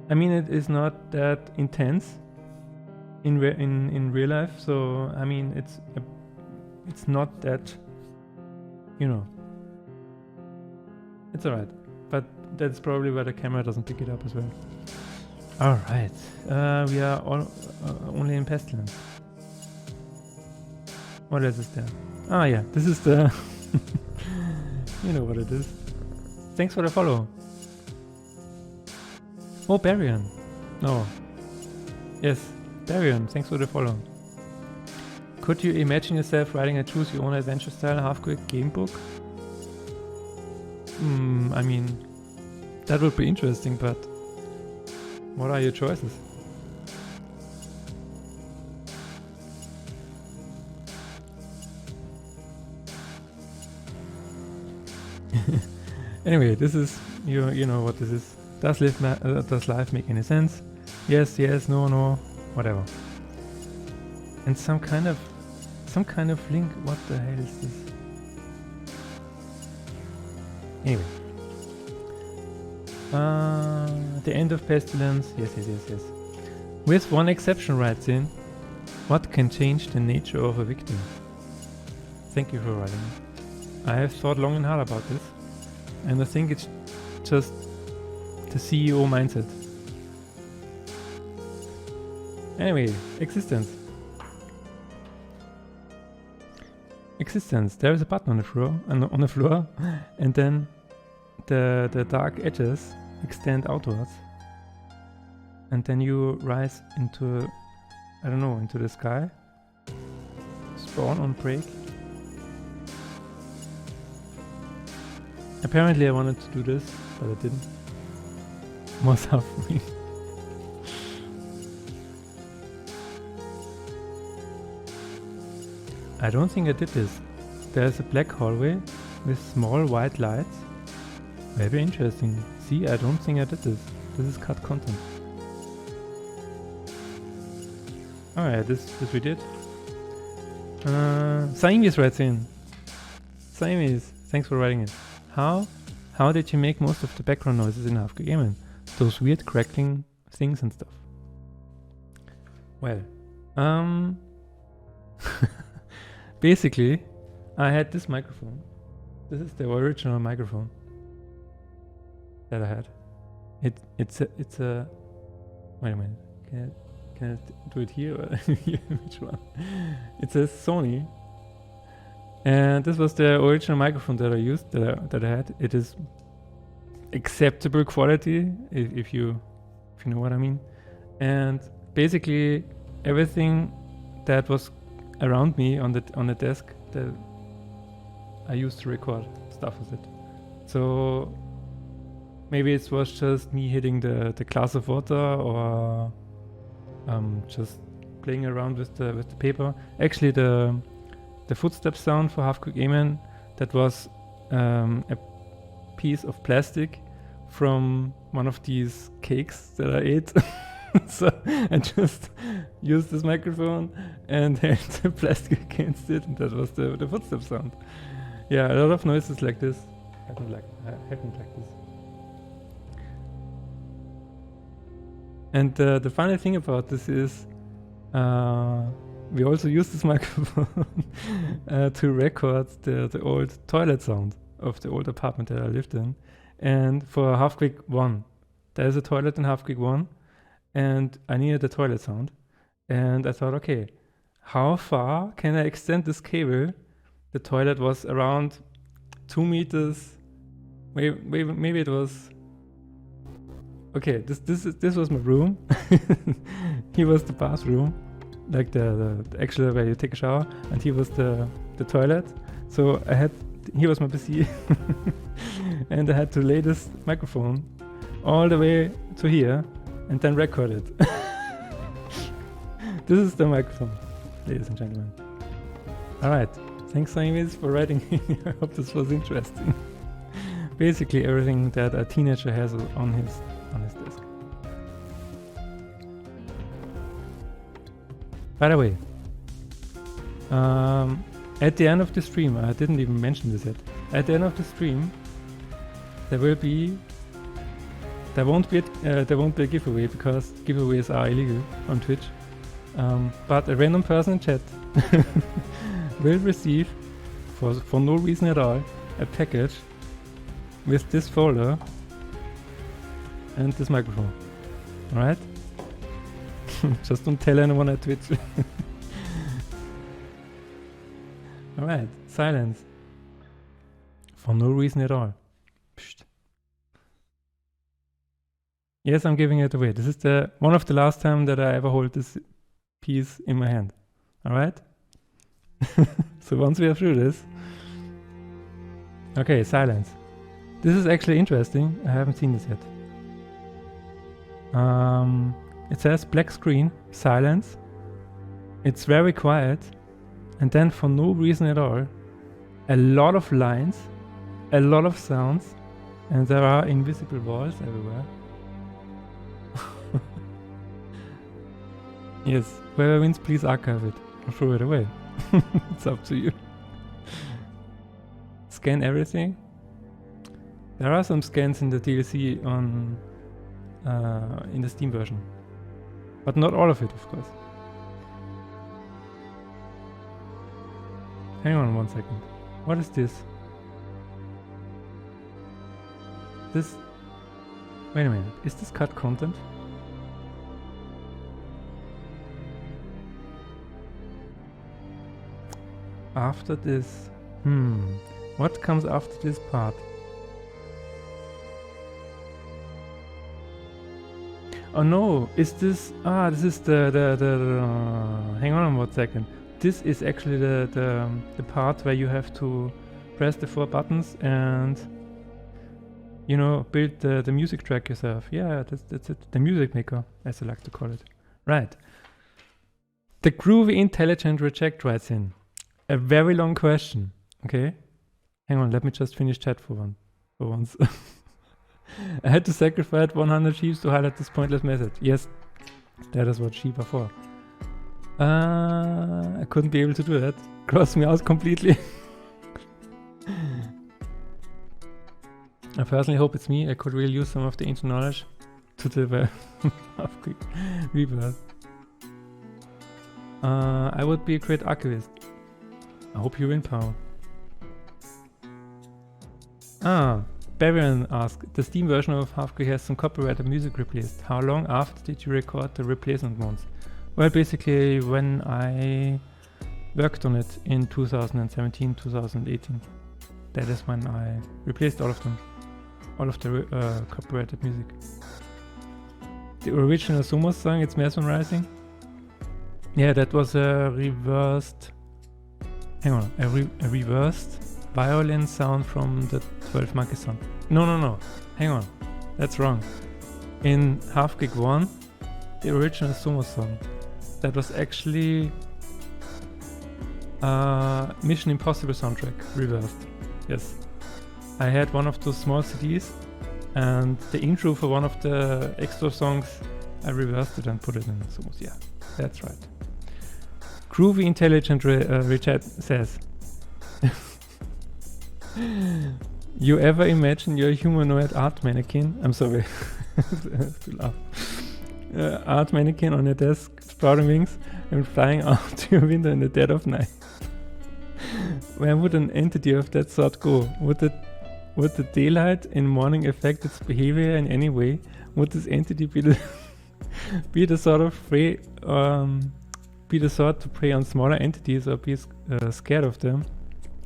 S1: I mean, it is not that intense in real life, so I mean, it's not that, you know. It's alright, but that's probably why the camera doesn't pick it up as well. Alright, we are only in Pestilence. What else is there? Ah yeah, this is the... you know what it is. Thanks for the follow. Oh, Barioncr. No. Yes, Barioncr, thanks for the follow. Could you imagine yourself writing a choose your own adventure style Halfquake game book? I mean, that would be interesting, but what are your choices? Anyway, this is, you know what this is. Does life make any sense? Yes, no, whatever. And some kind of link. What the hell is this? Anyway. The end of Pestilence. Yes. With one exception, writes in. What can change the nature of a victim? Thank you for writing. I have thought long and hard about this. And I think it's just the CEO mindset. Anyway, Existence. There is a button on the floor, and then the dark edges extend outwards, and then you rise into, I don't know, into the sky. Spawn on break. Apparently I wanted to do this, but I didn't. More suffering. I don't think I did this. There's a black hallway with small white lights, Very interesting. See, I don't think I did this. This is cut content. Alright, this we did. Saimis writes in. Saimis, thanks for writing it. How did you make most of the background noises in Halfquake Amen? Those weird crackling things and stuff. Well, basically, I had this microphone. This is the original microphone that I had. It's a. Wait a minute. Can I do it here or here? Which one? It's a Sony. And this was the original microphone that I used, that I had. It is acceptable quality, if you know what I mean. And basically everything that was around me on the desk that I used to record stuff with it. So maybe it was just me hitting the glass of water, or just playing around with the paper. Actually, the footstep sound for Halfquake Amen, that was a piece of plastic from one of these cakes that I ate. So I just used this microphone and held the plastic against it, and that was the footstep sound. Yeah, a lot of noises like this happened like this. And the funny thing about this is we also use this microphone to record the old toilet sound of the old apartment that I lived in. And for Halfquake 1, there is a toilet in Halfquake 1, and I needed a toilet sound. And I thought, okay, how far can I extend this cable? The toilet was around 2 meters. Maybe it was. Okay, this was my room. Here was the bathroom, like the actual where you take a shower, and here was the toilet. So here was my PC, and I had to lay this microphone all the way to here, and then record it. This is the microphone, ladies and gentlemen. All right, thanks, Saimis, for writing. I hope this was interesting. Basically, everything that a teenager has on his desk. By the way, at the end of the stream, I didn't even mention this yet. At the end of the stream, there won't be a giveaway, because giveaways are illegal on Twitch. But a random person in chat will receive, for no reason at all, a package with this folder and this microphone. Alright? Just don't tell anyone at Twitch. Alright, silence. For no reason at all. Psst. Yes, I'm giving it away. This is one of the last time that I ever hold this piece in my hand. Alright? So once we are through this. Okay, silence. This is actually interesting. I haven't seen this yet. It says black screen, silence. It's very quiet. And then for no reason at all, a lot of lines, a lot of sounds, and there are invisible walls everywhere. Yes, whoever wins, please archive it or throw it away. It's up to you. Scan everything. There are some scans in the DLC in the Steam version, but not all of it, of course. Hang on 1 second. What is this? Wait a minute. Is this cut content? After this. What comes after this part? Oh no, is this... this is hang on 1 second. This is actually the part where you have to press the 4 buttons and, you know, build the music track yourself. Yeah, that's it. The music maker, as I like to call it. Right. The Groovy Intelligent Reject writes in. A very long question. Okay? Hang on, let me just finish chat for once. I had to sacrifice 100 sheep to highlight this pointless message. Yes, that is what sheep are for. I couldn't be able to do that. Crossed me out completely. I personally hope it's me. I could really use some of the ancient knowledge to deliver Halfquake rebirth. I would be a great archivist. I hope you win, Powell. Barioncr asked, the Steam version of Halfquake has some copyrighted music replaced. How long after did you record the replacement ones? Well, basically when I worked on it in 2017, 2018. That is when I replaced all of them. All of the copyrighted music. The original Sumo song, it's mesmerizing. Yeah, that was a reversed... Hang on, a reversed violin sound from the 12 Monkey song. No, hang on, that's wrong. In Halfquake 1, the original Sumo song, that was actually Mission Impossible soundtrack, reversed. Yes. I had one of those small CDs, and the intro for one of the extra songs, I reversed it and put it in Sumos. Yeah, that's right. Groovy Intelligent Richard says, you ever imagine your humanoid art mannequin? I'm sorry, I have to laugh. Art mannequin on your desk, sprouting wings and flying out to your window in the dead of night. Where would an entity of that sort go? Would the daylight in morning affect its behavior in any way? Would this entity be the sort to prey on smaller entities or be scared of them?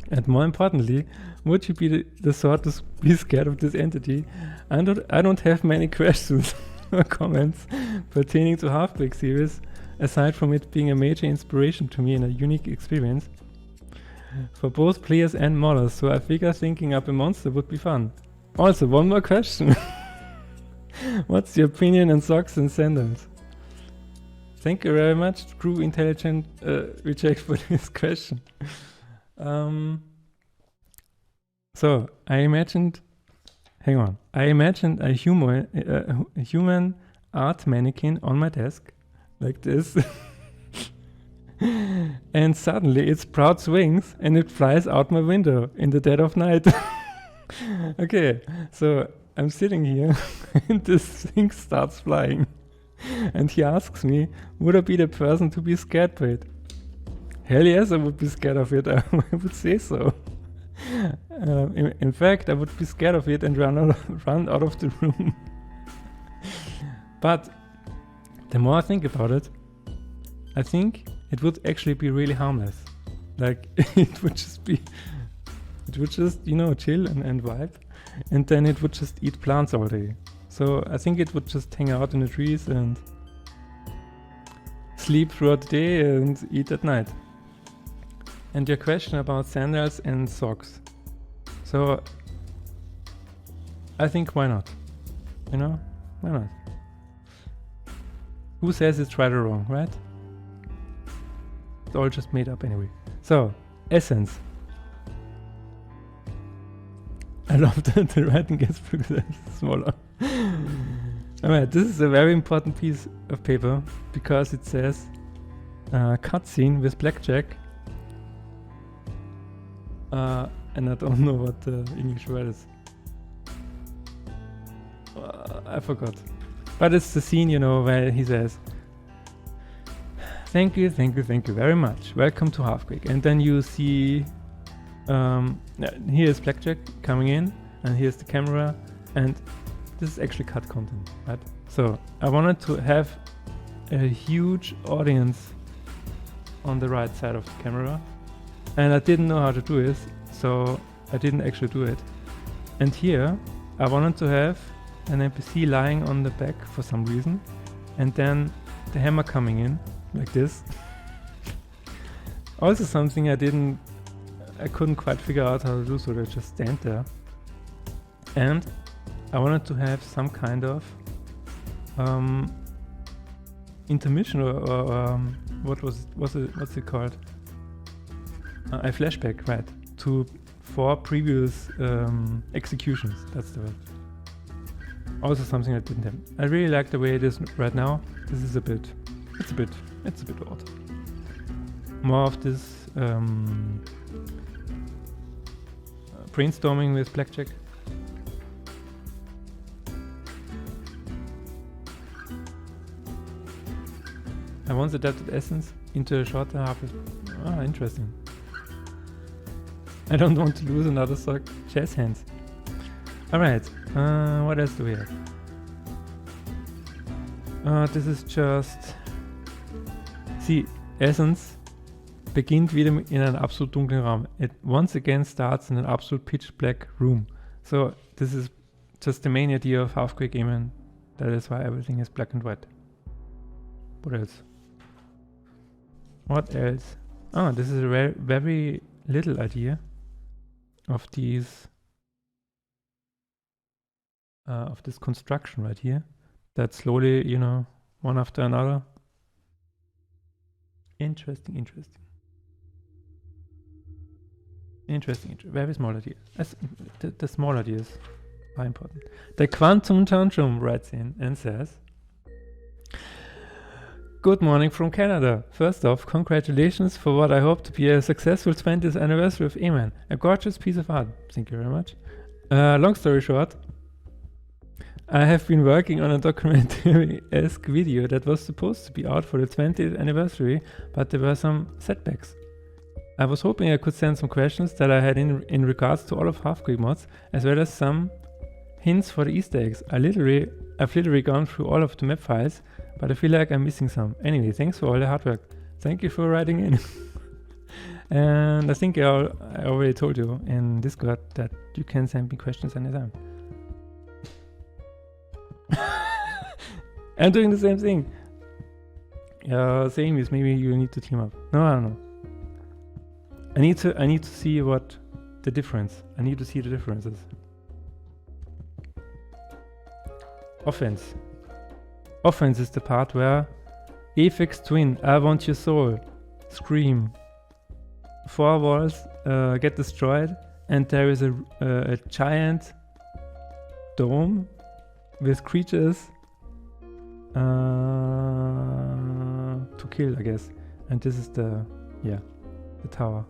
S1: And more importantly, would you be the sort to be scared of this entity? I don't have many questions or comments pertaining to Halfquake series, aside from it being a major inspiration to me and a unique experience for both players and modders, so I figure thinking up a monster would be fun. Also, one more question. What's your opinion on socks and sandals? Thank you very much, Crew Intelligent Reject, for this question. So, I imagined a human art mannequin on my desk, like this. And suddenly it sprouts wings and it flies out my window in the dead of night. Okay, so I'm sitting here and this thing starts flying. And he asks me, would I be the person to be scared by it? Hell yes, I would be scared of it. I would say so. In fact, I would be scared of it and run out of the room. But the more I think about it, I think it would actually be really harmless. Like, it would just, you know, chill and vibe. And then it would just eat plants all day. So I think it would just hang out in the trees and sleep throughout the day and eat at night. And your question about sandals and socks. So I think why not? You know, why not? Who says it's right or wrong, right? It's all just made up anyway. So, essence. I love that the writing gets smaller. Alright, this is a very important piece of paper because it says cutscene with blackjack. And I don't know what the English word is. I forgot. But it's the scene, you know, where he says, thank you very much. Welcome to Halfquake. And then you see, here's blackjack coming in, and here's the camera, and this is actually cut content, right? So I wanted to have a huge audience on the right side of the camera, and I didn't know how to do it, so I didn't actually do it. And here I wanted to have an NPC lying on the back for some reason, and then the hammer coming in like this. Also something I couldn't quite figure out how to do, so they just stand there. And I wanted to have some kind of intermission or what's it called? A flashback, right? To 4 previous executions. That's the word. Also something that didn't happen. I really like the way it is right now. This is a bit, it's a bit odd. More of this brainstorming with blackjack. I once adapted Essence into a shorter half. Ah, interesting. I don't want to lose another stock chess hands. Alright, what else do we have? This is just... See, Essence beginnt wieder in einem absolut dunklen Raum. It once again starts in an absolute pitch black room. So this is just the main idea of Halfquake Amen. That is why everything is black and white. What else? What else? Oh, this is a very, very little idea of these of this construction right here that slowly, you know, one after another. Interesting. Very small idea. The small ideas are important. The Quantum Tantrum writes in and says, good morning from Canada. First off, congratulations for what I hope to be a successful 20th anniversary of Amen. A gorgeous piece of art. Thank you very much. Long story short, I have been working on a documentary-esque video that was supposed to be out for the 20th anniversary, but there were some setbacks. I was hoping I could send some questions that I had in regards to all of Halfquake mods, as well as some hints for the Easter eggs. I've literally gone through all of the map files, but I feel like I'm missing some. Anyway, thanks for all the hard work. Thank you for writing in. And I think I already told you in Discord that you can send me questions anytime. I'm doing the same thing. Same is maybe you need to team up. No, I don't know. I need to see what the difference. I need to see the differences. Offense. Offense is the part where Aphex Twin, I want your soul, scream. 4 walls get destroyed, and there is a giant dome with creatures to kill, I guess. And this is the tower.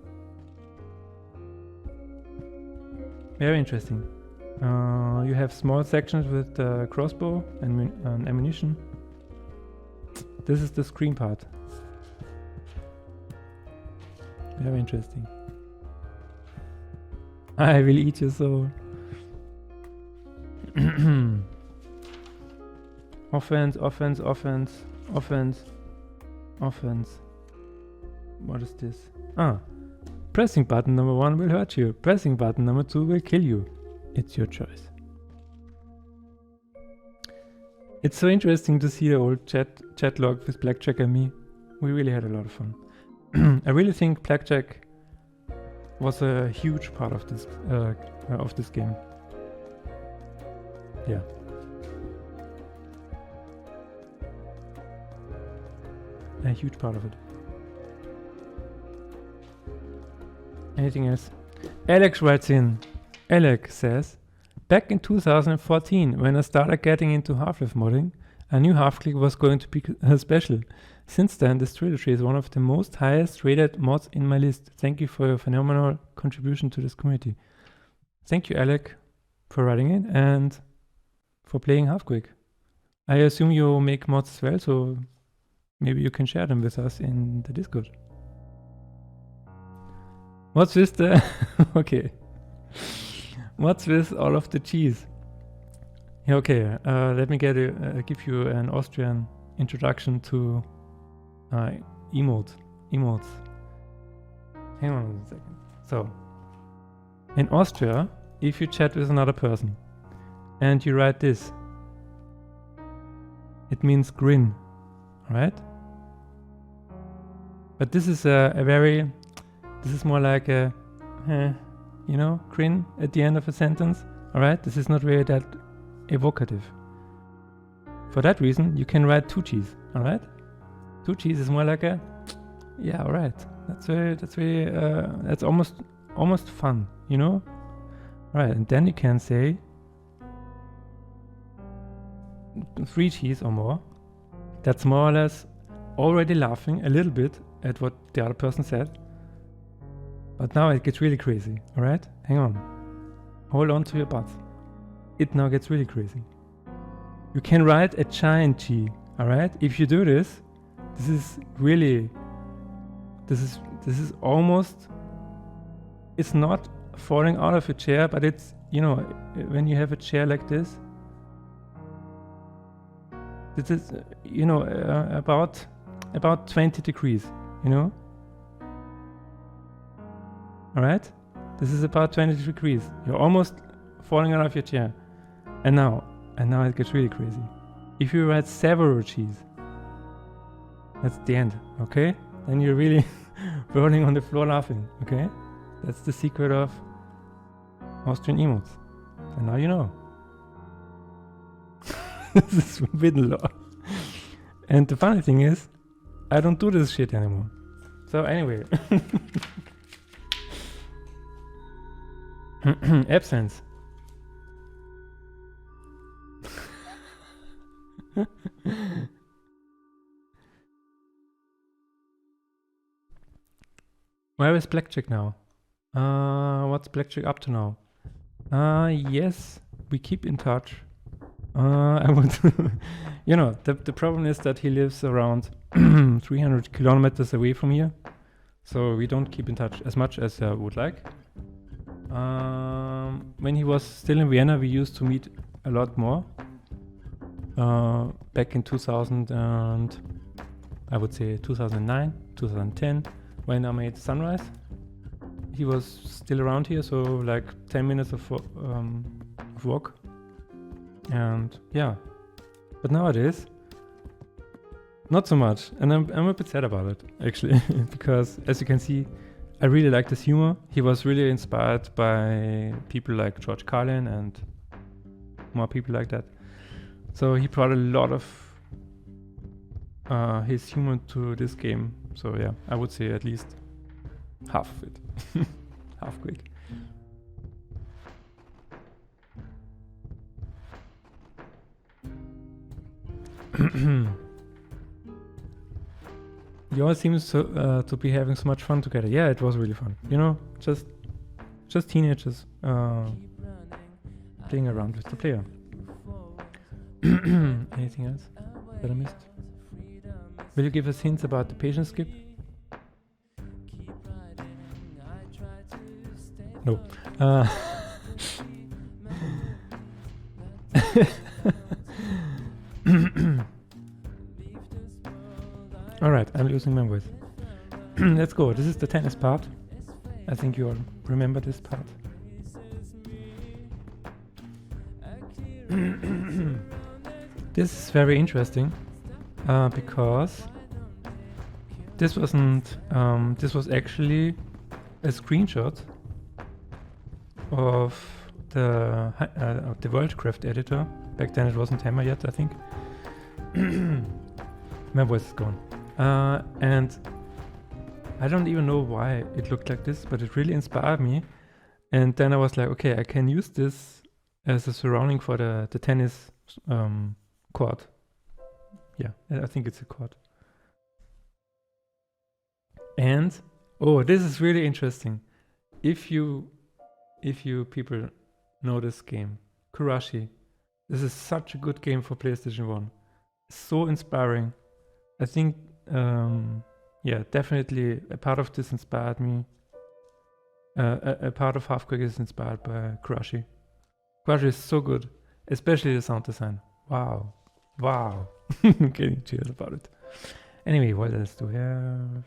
S1: Very interesting. You have small sections with crossbow and ammunition. This is the screen part. Very interesting. I will eat your soul. Offense. What is this? Pressing button number 1 will hurt you. Pressing button number 2 will kill you. It's your choice. It's so interesting to see the old chat log with Blackjack and me. We really had a lot of fun. I really think Blackjack was a huge part of this game. Yeah. A huge part of it. Anything else? Alex writes in. Alex says, back in 2014, when I started getting into Half-Life modding, I knew Halfquake was going to be special. Since then, this trilogy is one of the most highest rated mods in my list. Thank you for your phenomenal contribution to this community. Thank you, Alex, for writing in and for playing Halfquake. I assume you make mods as well, so maybe you can share them with us in the Discord. What's with the... okay. What's with all of the cheese? Yeah, okay, let me give you an Austrian introduction to emotes. Hang on a second. So, in Austria, if you chat with another person and you write this, it means grin, right? But this is this is more like a, you know, grin at the end of a sentence, alright? This is not really that evocative. For that reason, you can write 2 cheese, alright? 2 cheese is more like a, yeah, alright. That's almost fun, you know? Right, and then you can say, 3 Gs or more, that's more or less already laughing a little bit at what the other person said. But now it gets really crazy, alright? Hang on. Hold on to your butts. It now gets really crazy. You can write a giant G, alright? If you do this, this is really... This is almost... It's not falling out of a chair, but it's, you know, when you have a chair like this, this is, you know, about 20 degrees, you know? Alright? This is about 20 degrees. You're almost falling out of your chair. And now it gets really crazy. If you write several G's, that's the end, okay? Then you're really rolling on the floor laughing, okay? That's the secret of Austrian emotes. And now you know. This is forbidden law. And the funny thing is, I don't do this shit anymore. So anyway. Absence. Where is Blackjack now? What's Blackjack up to now? Yes, we keep in touch. I would, you know, the problem is that he lives around 300 kilometers away from here, so we don't keep in touch as much as I would like. When he was still in Vienna, we used to meet a lot more. Back in 2000 and I would say 2009, 2010, when I made Sunrise. He was still around here, so like 10 minutes of walk. And yeah, but nowadays, not so much. And I'm a bit sad about it, actually, because as you can see, I really like his humor. He was really inspired by people like George Carlin and more people like that. So he brought a lot of his humor to this game. So yeah, I would say at least half of it. Halfquake. You all seem to be having so much fun together. Yeah, it was really fun. You know, just teenagers playing around with the player. Anything else that I missed? Will you give us hints about the patient skip? No. Alright, I'm losing my voice. Let's go. This is the tennis part. I think you all remember this part. This is very interesting because this wasn't. This was actually a screenshot of the Worldcraft editor. Back then it wasn't Hammer yet, I think. My voice is gone. And I don't even know why it looked like this, but it really inspired me. And then I was like, okay, I can use this as a surrounding for the tennis court. Yeah, I think it's a court. And, oh, this is really interesting. If you people know this game, Kurashi, this is such a good game for PlayStation 1. So inspiring. I think, yeah, definitely a part of this inspired me. A part of Halfquake is inspired by Kurashi. Kurashi is so good, especially the sound design. Wow. Wow. I'm getting chills about it. Anyway, what else do we have?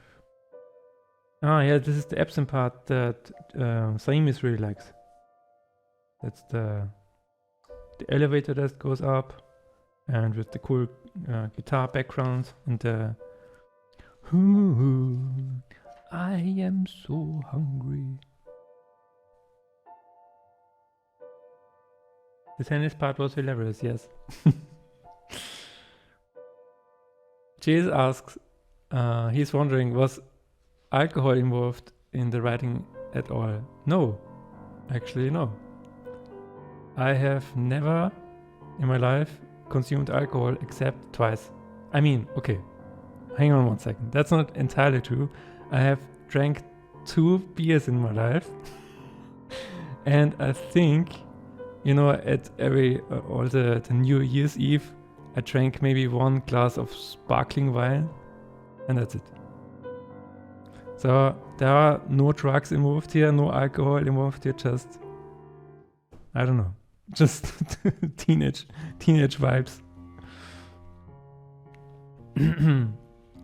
S1: Ah, yeah, this is the absent part that Saimis really likes. That's the elevator that goes up, and with the cool guitar background and the I am so hungry. The tennis part was hilarious, yes. Jace asks, he's wondering, was alcohol involved in the writing at all? No, actually no. I have never in my life consumed alcohol except twice. I mean, okay, hang on 1 second. That's not entirely true. I have drank 2 beers in my life. And I think, you know, at every, all the New Year's Eve, I drank maybe 1 glass of sparkling wine. And that's it. So there are no drugs involved here, no alcohol involved here, just, I don't know, just teenage vibes.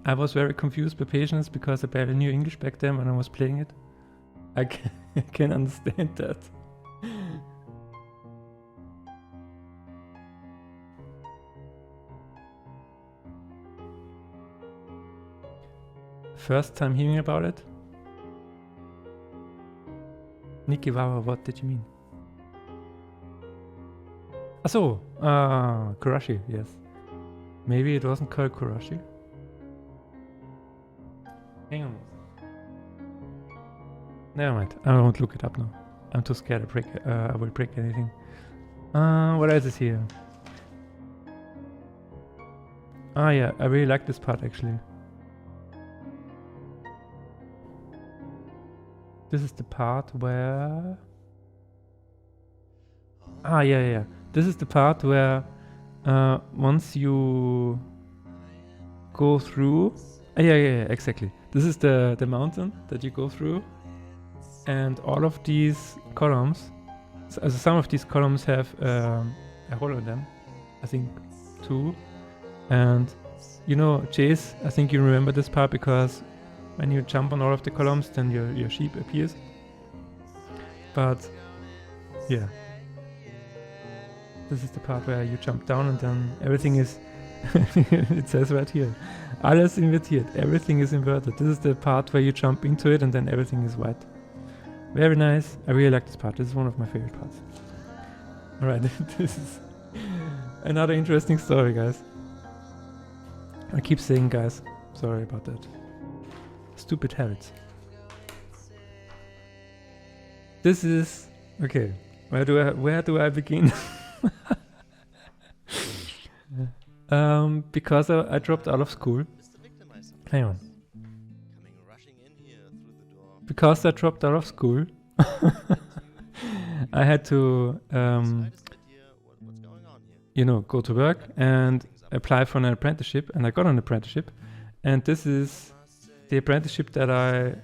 S1: I was very confused by Patience because I barely knew English back then when I was playing it. I can understand that. First time hearing about it? Nikiwawa, what did you mean? Achso, Kurashi, yes. Maybe it wasn't called Kurashi. Hang on. Never mind, I won't look it up now. I'm too scared I will break anything. What else is here? Ah yeah, I really like this part actually. This is the part where... Ah, yeah. This is the part where once you go through... Yeah, exactly. This is the mountain that you go through. And all of these columns... So some of these columns have a hole in them. I think 2. And you know, Jace, I think you remember this part because when you jump on all of the columns, then your sheep appears. But yeah, this is the part where you jump down and then everything is, it says right here, alles invertiert, everything is inverted. This is the part where you jump into it and then everything is white. Very nice. I really like this part. This is one of my favorite parts. Alright, this is another interesting story, guys. I keep saying guys, sorry about that. Stupid habits. This is okay. Where do I begin? Because I dropped out of school. Hang on. Because I dropped out of school, I had to, you know, go to work and apply for an apprenticeship, and I got an apprenticeship, and this is the apprenticeship that I,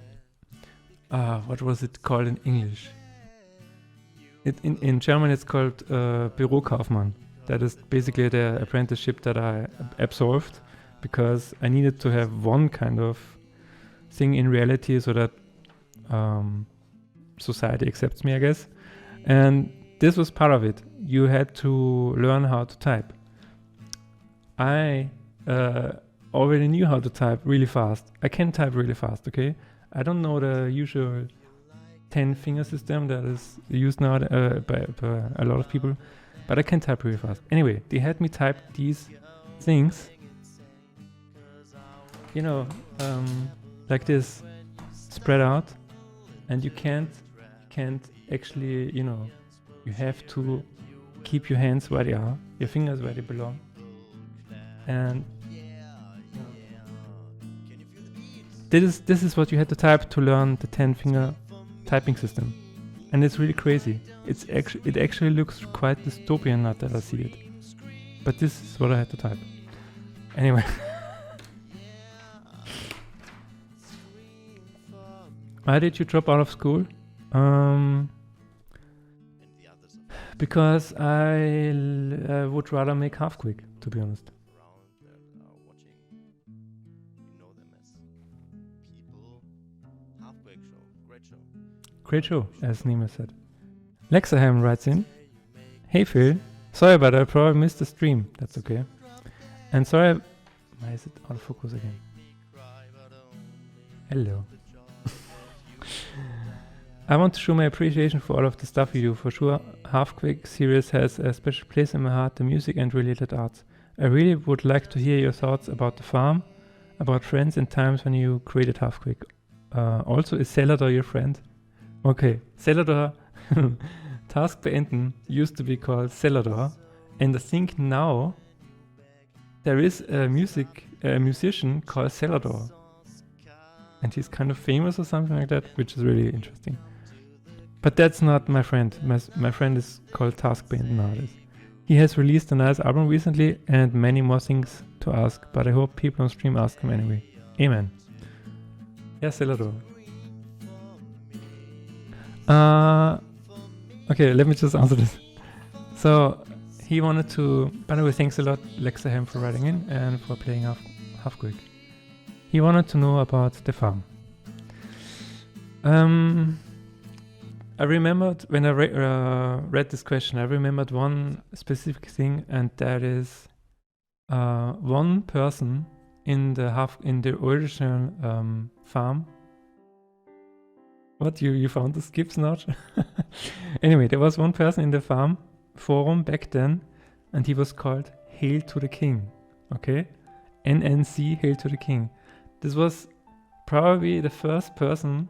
S1: what was it called in English? In German it's called Bürokaufmann. That is basically the apprenticeship that I absolved because I needed to have one kind of thing in reality so that society accepts me, I guess. And this was part of it. You had to learn how to type. I already knew how to type really fast. I can type really fast, okay? I don't know the usual 10-finger system that is used now by a lot of people, but I can type really fast. Anyway, they had me type these things, you know, like this, spread out, and you can't actually, you know, you have to keep your hands where they are, your fingers where they belong, and this is what you had to type to learn the 10-finger typing system, and it's really crazy. It actually looks quite dystopian now that I see it, but this is what I had to type. Anyway. Why did you drop out of school? Because I would rather make Halfquake, to be honest. Great show, as Nima said. Lexaham writes in, hey Phil, sorry but I probably missed the stream. That's okay. And sorry, why is it out of focus again? Hello. I want to show my appreciation for all of the stuff you do. For sure, Halfquake series has a special place in my heart, the music and related arts. I really would like to hear your thoughts about the farm, about friends and times when you created Halfquake. Also, is Szaladin your friend? Okay, Szaladin, Task beenden used to be called Szaladin, and I think now there is a musician called Szaladin, and he's kind of famous or something like that, which is really interesting. But that's not my friend. My friend is called Taskbane nowadays. He has released a nice album recently and many more things to ask, but I hope people on stream ask him anyway. Amen. Yeah, Szaladin. Okay, let me just answer this. So, he wanted to... By the way, thanks a lot, Lexi, for writing in and for playing Halfquake. He wanted to know about the farm. I remembered, when I read this question, I remembered one specific thing, and that is one person in the original farm. What, you found the skips not? Anyway, there was one person in the farm forum back then, and he was called Hail to the King. Okay? NNC, Hail to the King. This was probably the first person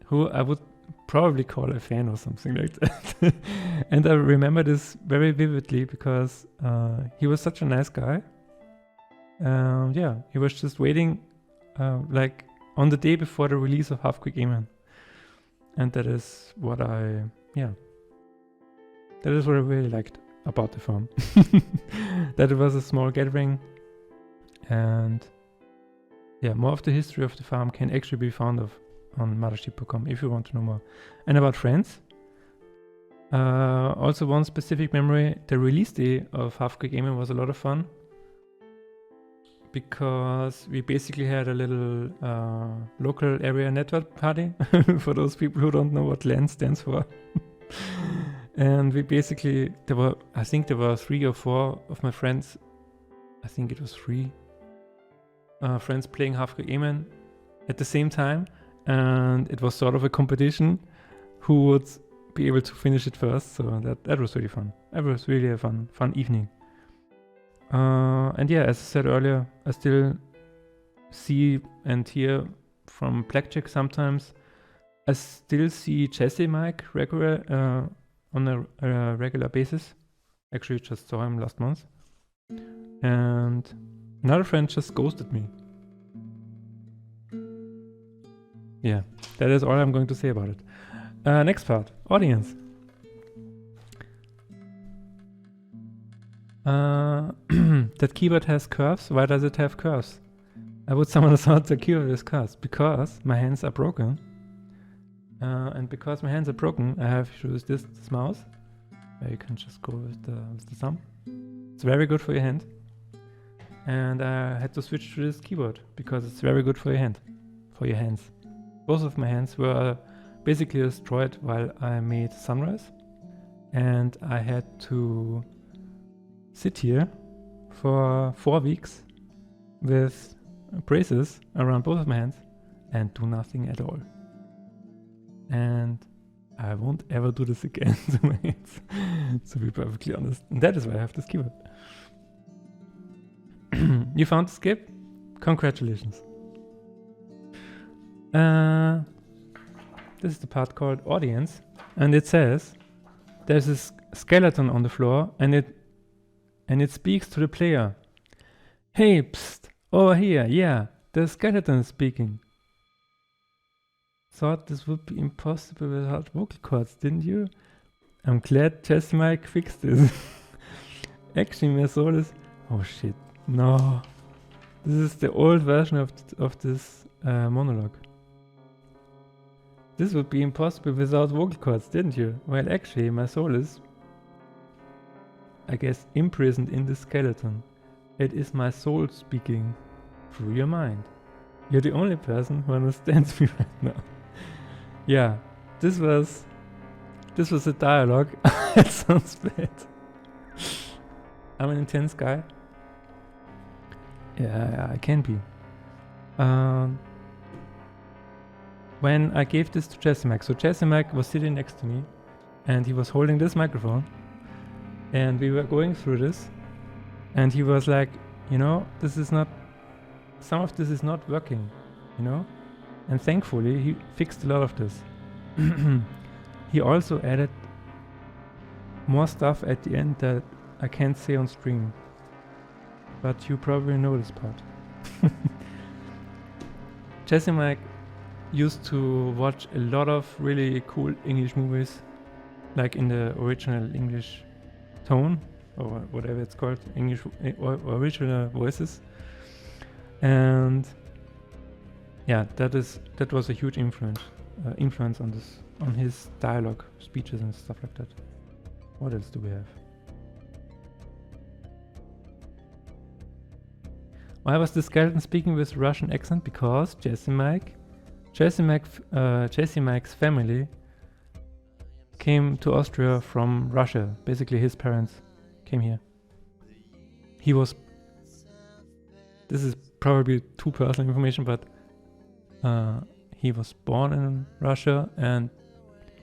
S1: who I would probably call a fan or something like that. And I remember this very vividly because he was such a nice guy. Yeah, he was just waiting like on the day before the release of Halfquake Amen. And that is what I really liked about the farm. That it was a small gathering, and yeah, more of the history of the farm can actually be found on mothership.com if you want to know more. And about friends, also one specific memory, the release day of Halfquake Amen was a lot of fun, because we basically had a little local area network party for those people who don't know what LAN stands for. And we basically, I think there were 3 or 4 of my friends, I think it was 3 friends playing Halfquake Amen at the same time, and it was sort of a competition who would be able to finish it first, so that was really fun. It was really a fun evening. And yeah, as I said earlier, I still see and hear from Blackjack sometimes. I still see JazzyMike on a regular basis. Actually, just saw him last month. And another friend just ghosted me. Yeah, that is all I'm going to say about it. Next part, audience. That keyboard has curves. Why does it have curves? I would someone thought the keyboard has curves because my hands are broken. And because my hands are broken, I have to use this mouse. Where you can just go with the thumb. It's very good for your hand. And I had to switch to this keyboard because it's very good for your hand, for your hands. Both of my hands were basically destroyed while I made Sunrise, and I had to sit here for 4 weeks with braces around both of my hands and do nothing at all. And I won't ever do this again to my hands, to be perfectly honest. And that is why I have this keyboard. You found the skip? Congratulations. This is the part called audience, and it says there's a skeleton on the floor, and it speaks to the player. Hey, psst, over here, yeah, the skeleton is speaking. Thought this would be impossible without vocal cords, didn't you? I'm glad JazzyMike fixed this. Actually, my soul is... Oh shit, no. This is the old version of this monologue. This would be impossible without vocal cords, didn't you? Well, actually, my soul is, I guess, imprisoned in the skeleton. It is my soul speaking through your mind. You're the only person who understands me right now. Yeah, this was a dialogue. It sounds bad. I'm an intense guy. Yeah, I can be. When I gave this to JazzyMike, so JazzyMike was sitting next to me, and he was holding this microphone, and we were going through this, and he was like, you know, some of this is not working, you know? And thankfully, he fixed a lot of this. He also added more stuff at the end that I can't say on stream. but you probably know this part. JazzyMike used to watch a lot of really cool English movies, like in the original English tone, or whatever it's called, English or original voices. And yeah, that was a huge influence on his dialogue, speeches and stuff like that. What else do we have? Why was the skeleton speaking with Russian accent? Because JazzyMike's family came to Austria from Russia. Basically, his parents came here. This is probably too personal information, but he was born in Russia and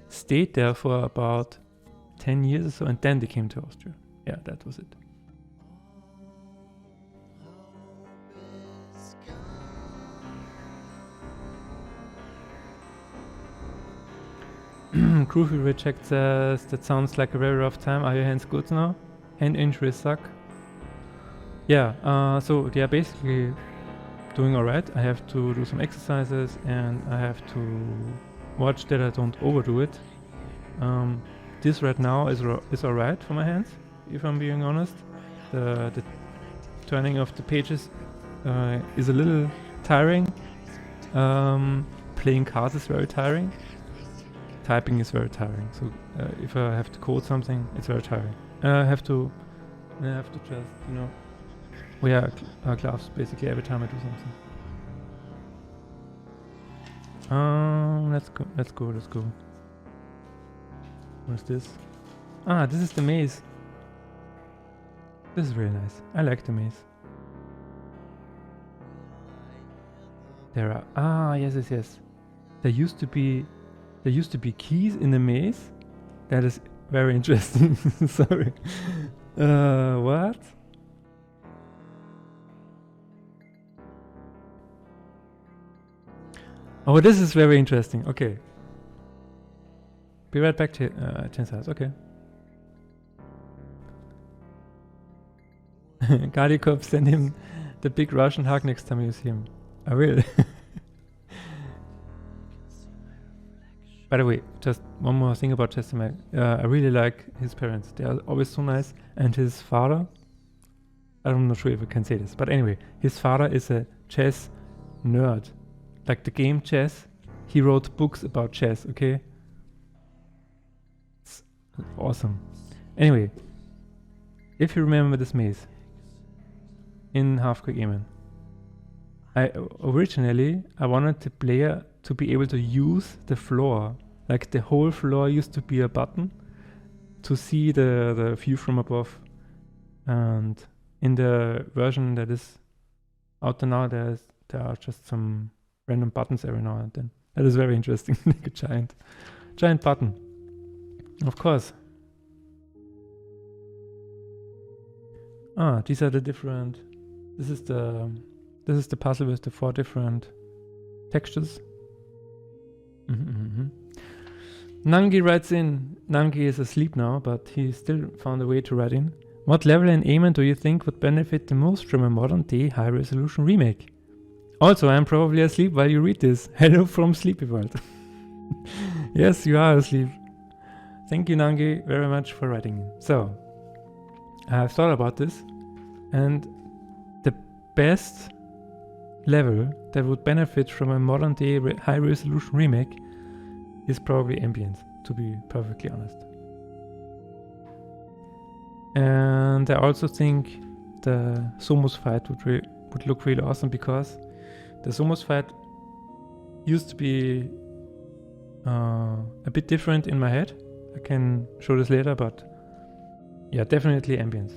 S1: stayed there for about 10 years or so, and then they came to Austria. Yeah, that was it. Groovy Reject says, that sounds like a very rough time. Are your hands good now? Hand injuries suck. Yeah, so they are basically doing alright. I have to do some exercises and I have to watch that I don't overdo it. This right now is alright for my hands, if I'm being honest. The turning of the pages is a little tiring. Playing cards is very tiring. Typing is very tiring, so if I have to code something, it's very tiring. I have to just, wear gloves basically every time I do something. Let's go. What is this? Ah, this is the maze. This is really nice. I like the maze. There are, yes. There used to be keys in the maze. That is very interesting. Sorry. What? Oh, this is very interesting. Okay. Be right back to Jancias. Okay. Gardikop, send him the big Russian hug next time you see him. I will. By the way, just one more thing about JazzyMike. I really like his parents. They are always so nice. And his father, I'm not sure if I can say this, but anyway, his father is a chess nerd. Like the game chess, he wrote books about chess, okay? It's awesome. Anyway, if you remember this maze in Halfquake Amen, originally I wanted the player to be able to use the floor. Like the whole floor used to be a button to see the view from above. And in the version that is out there now, there are just some random buttons every now and then. That is very interesting. Like a giant button. Of course. Ah, these are the different. This is the puzzle with the 4 different textures. Nangi writes in. Nangi is asleep now, but he still found a way to write in. What level in Amen do you think would benefit the most from a modern day high resolution remake? Also, I am probably asleep while you read this. Hello from Sleepy World. Yes, you are asleep. Thank you, Nangi, very much for writing in. So, I have thought about this, and the best level that would benefit from a modern day high resolution remake is probably Ambience, to be perfectly honest. And I also think the Somos fight would look really awesome, because the Somos fight used to be a bit different in my head. I can show this later, but yeah, definitely Ambience.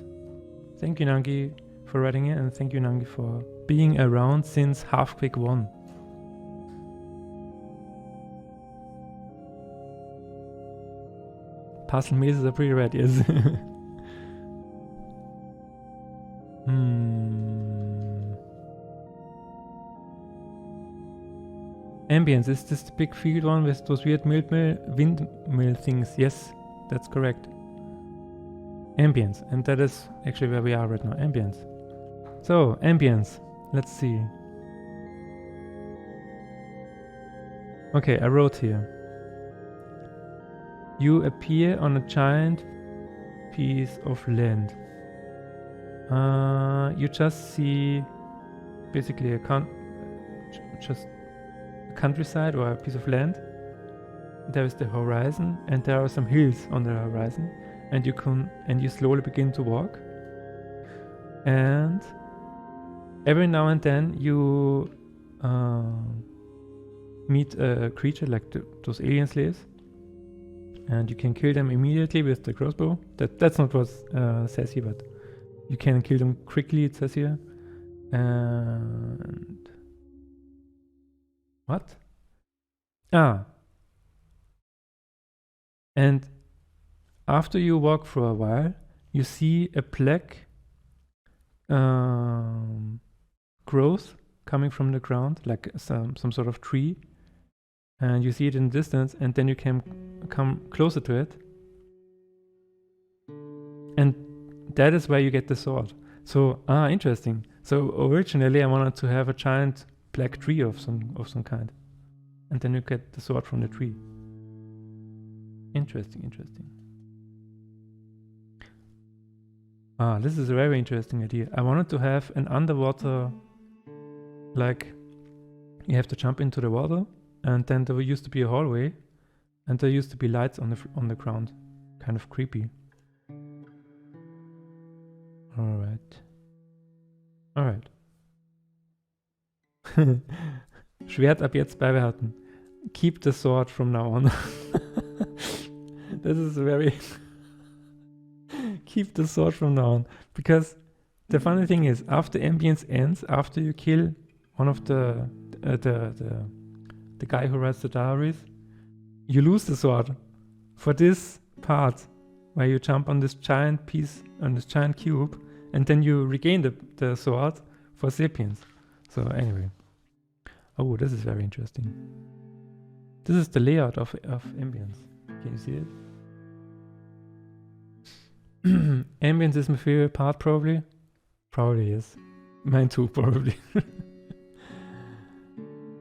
S1: Thank you, Nangi, for writing it, and thank you, Nangi, for being around since Halfquake 1. Puzzle mazes are pretty rad, yes. Ambience, is this the big field one with those weird windmill things? Yes, that's correct. Ambience, and that is actually where we are right now. Ambience. So, ambience. Let's see. Okay, I wrote here. You appear on a giant piece of land. You just see basically just a countryside or a piece of land. There is the horizon, and there are some hills on the horizon, and you slowly begin to walk. And every now and then you meet a creature like those alien slaves, and you can kill them immediately with the crossbow. That's not what says here, but you can kill them quickly, it says here. And what? And after you walk for a while, you see a black growth coming from the ground, like some sort of tree, and you see it in the distance, and then you can come closer to it, and that is where you get the sword. So interesting. So originally I wanted to have a giant black tree of some kind, and then you get the sword from the tree. Interesting. This is a very interesting idea. I wanted to have an underwater, like you have to jump into the water, and then there used to be a hallway, and there used to be lights on the ground. Kind of creepy. Alright. Schwert ab jetzt beibehalten. Keep the sword from now on. This is very... Keep the sword from now on. Because the funny thing is, after ambience ends, after you kill one of the guy who writes the diaries, you lose the sword. For this part, where you jump on this giant piece, on this giant cube, and then you regain the sword for Sapiens. So anyway. Oh, this is very interesting. This is the layout of ambience. Can you see it? Ambience is my favorite part, probably. Probably is. Mine too, probably.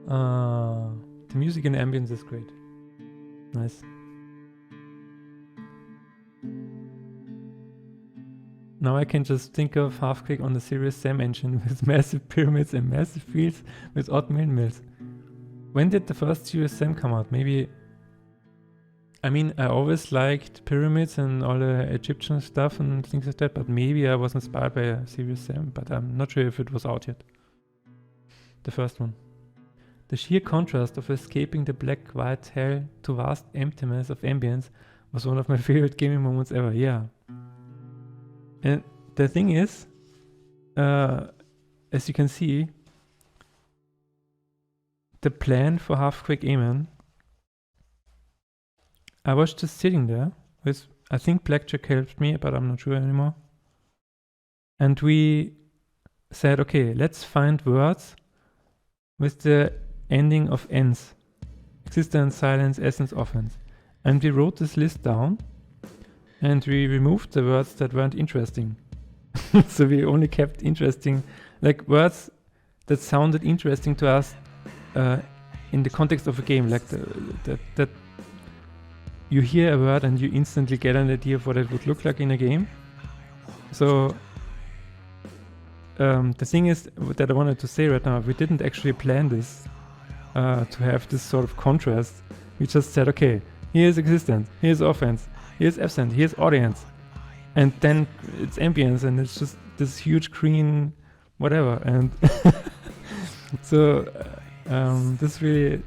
S1: The music in ambience is great. Nice. Now I can just think of Halfquake on the Syruss SAM engine with massive pyramids and massive fields with odd mills. When did the first Syruss SAM come out? Maybe... I mean, I always liked pyramids and all the Egyptian stuff and things like that, but maybe I was inspired by Syruss SAM, but I'm not sure if it was out yet. The first one. The sheer contrast of escaping the black-white hell to vast emptiness of ambience was one of my favorite gaming moments ever, yeah. And the thing is, as you can see, the plan for Halfquake Amen, I was just sitting there with, I think Blackjack helped me, but I'm not sure anymore. And we said, okay, let's find words with the ending of ends. Existence, silence, essence, offense. And we wrote this list down, and we removed the words that weren't interesting. So we only kept interesting, like words that sounded interesting to us in the context of a game, like that you hear a word and you instantly get an idea of what it would look like in a game. So the thing is that I wanted to say right now, we didn't actually plan this to have this sort of contrast. We just said, okay, here's existence, here's offense, here's absent, here's audience, and then it's ambience, and it's just this huge green whatever. And so this is really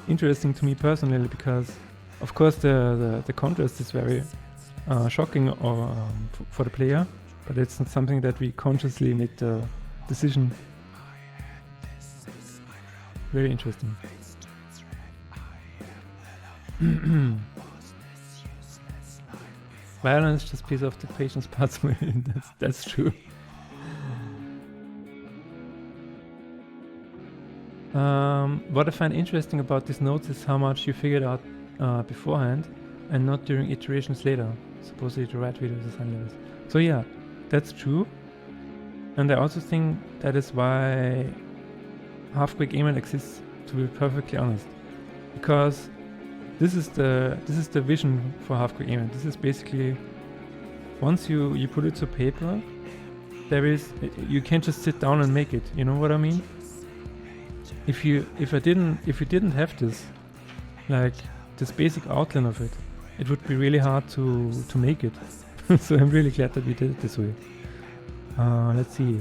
S1: interesting to me personally, because of course the contrast is very shocking for the player, but it's not something that we consciously made the decision. Very interesting. Violence just piece off the patient's parts. That's true. What I find interesting about these notes is how much you figured out beforehand and not during iterations later. Supposedly the right video design levels. So yeah, that's true. And I also think that is why Halfquake Amen exists, to be perfectly honest. Because this is the vision for Halfquake Amen. This is basically, once you put it to paper, you can't just sit down and make it. You know what I mean? If you didn't have this, like this basic outline of it, it would be really hard to make it. So I'm really glad that we did it this way. Let's see.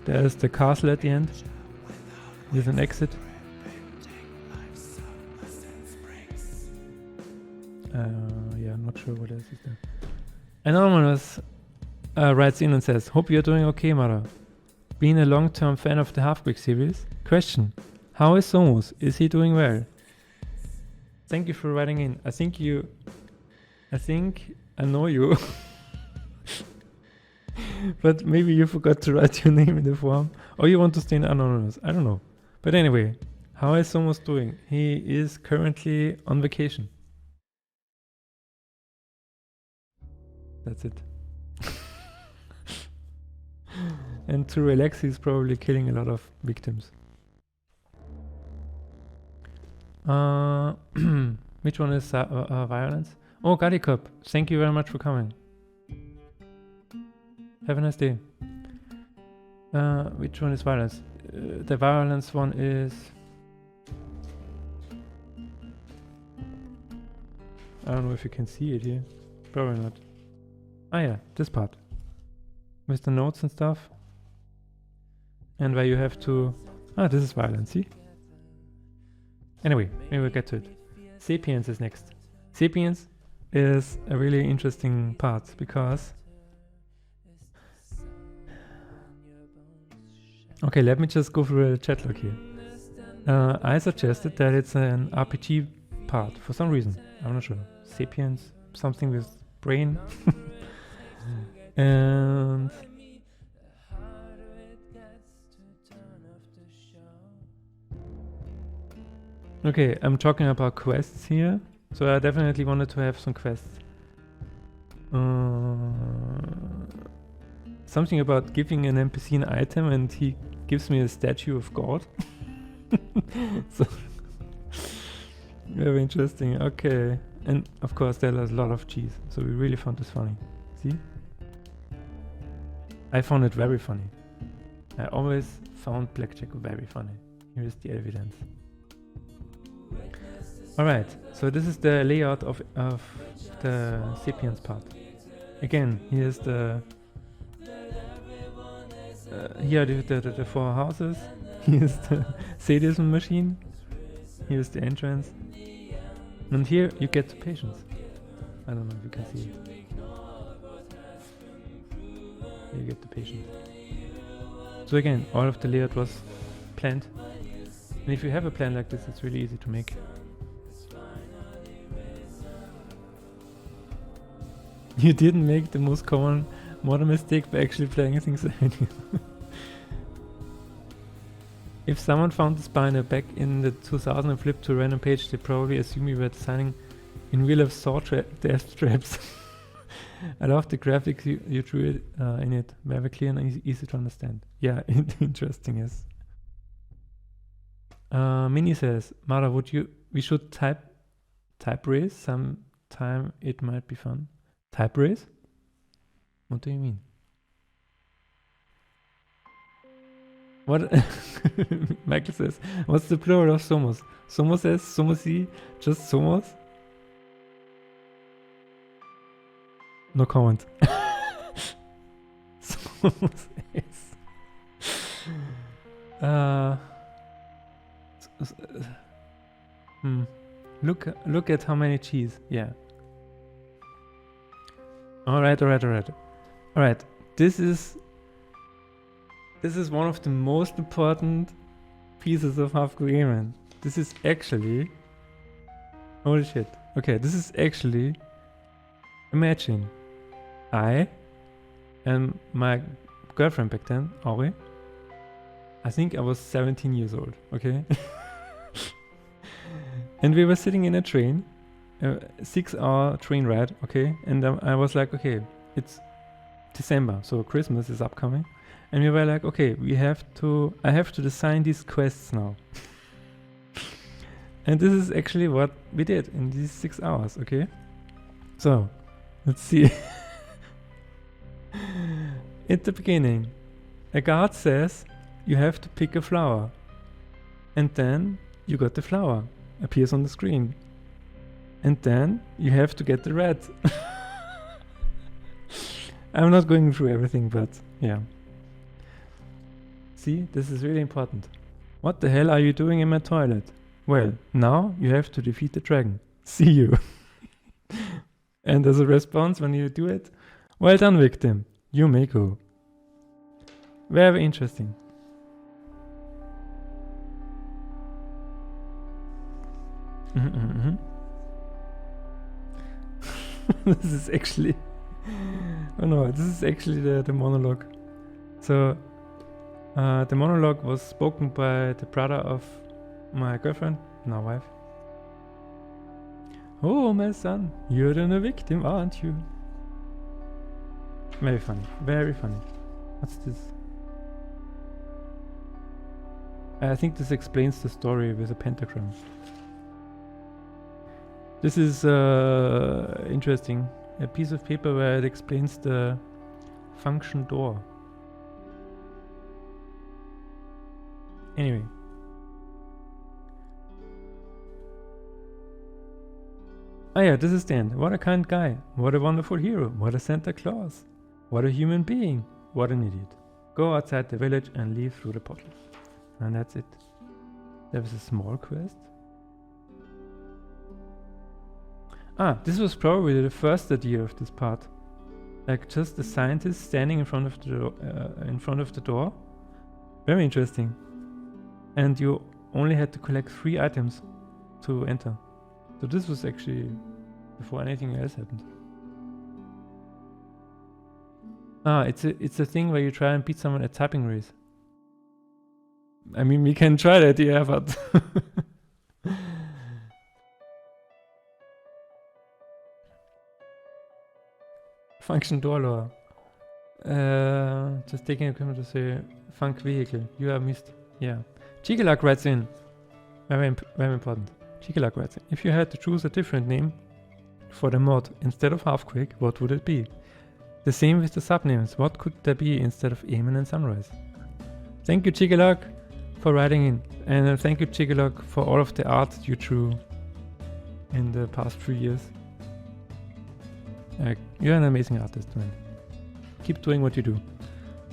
S1: There's the castle at the end with an exit. Yeah, I'm not sure what else is there. Anonymous writes in and says, "Hope you're doing okay, Mara. Being a long-term fan of the Halfquake series. Question: how is Somos? Is he doing well?" Thank you for writing in. I think I know you. But maybe you forgot to write your name in the form, or you want to stay anonymous. I don't know. But anyway, how is Somos doing? He is currently on vacation. That's it. And through Alexis, he's probably killing a lot of victims. Which one is violence? Oh, Gadikop, thank you very much for coming. Have a nice day. Which one is violence? The violence one is... I don't know if you can see it here. Probably not. Ah yeah, this part. With the notes and stuff. And where you have to... Ah, this is violence, see? Anyway, maybe we'll get to it. Sapiens is next. Sapiens is a really interesting part because... Okay, let me just go through the chat log here. I suggested that it's an RPG part for some reason. I'm not sure. Sapiens, something with brain. And... Okay, I'm talking about quests here. So I definitely wanted to have some quests. Something about giving an NPC an item and he gives me a statue of God. So very interesting. Okay. And of course there is a lot of cheese. So we really found this funny. See? I found it very funny. I always found Blackjack very funny. Here is the evidence. Alright, so this is the layout of the Sapiens part. Again, here's the... here are the four houses. Here's the sadism machine. Here's the entrance. And here you get the patients. I don't know if you can see it. Here you get the patient. So again, all of the layout was planned. And if you have a plan like this, it's really easy to make. You didn't make the most common modern mistake by actually playing things ahead. If someone found the spiner back in the 2000 and flipped to a random page, they probably assume you were designing in real life death traps. I love the graphics you drew it, in it. Very clear and easy to understand. Yeah, interesting, yes. Mini says, Mara, we should type race sometime, it might be fun. Type race? What do you mean? What? Michael says, what's the plural of Somos? Somos says, Somosi, just Somos? No comment. Somos is... Look at how many cheese. Yeah. Alright. This is one of the most important pieces of Halfquake. This is actually... Holy shit. Okay, this is actually... Imagine, I and my girlfriend back then, Auri, I think I was 17 years old, okay? And we were sitting in a train 6-hour train ride, okay? And I was like, okay, it's December, so Christmas is upcoming. And we were like, okay, I have to design these quests now. And this is actually what we did in these 6 hours, okay? So, let's see. At the beginning, a guard says you have to pick a flower. And then you got the flower, appears on the screen. And then you have to get the red. I'm not going through everything, but yeah. See, this is really important. What the hell are you doing in my toilet? Well, now you have to defeat the dragon. See you. And as a response when you do it, well done, victim. You may go. Very interesting. This is actually... oh no, this is actually the monologue. So, the monologue was spoken by the brother of my girlfriend, now wife. Oh, my son, you're then a victim, aren't you? Very funny, very funny. What's this? I think this explains the story with a pentagram. This is interesting. A piece of paper where it explains the function door. Anyway. Oh yeah, this is the end. What a kind guy. What a wonderful hero. What a Santa Claus. What a human being. What an idiot. Go outside the village and leave through the portal. And that's it. There was a small quest. Ah, this was probably the first idea of this part. Like just the scientist standing in front of the door. Very interesting. And you only had to collect 3 items to enter. So this was actually before anything else happened. Ah, it's a thing where you try and beat someone at typing race. I mean, we can try that, yeah, but function door lore. Just taking a comment to say funk vehicle. You are missed. Yeah. JazzyMike writes in. Very important. JazzyMike writes in. If you had to choose a different name for the mod instead of Halfquake, what would it be? The same with the subnames. What could there be instead of Eamon and Sunrise? Thank you, JazzyMike, for writing in. And thank you, JazzyMike, for all of the art you drew in the past few years. You're an amazing artist, man. Keep doing what you do.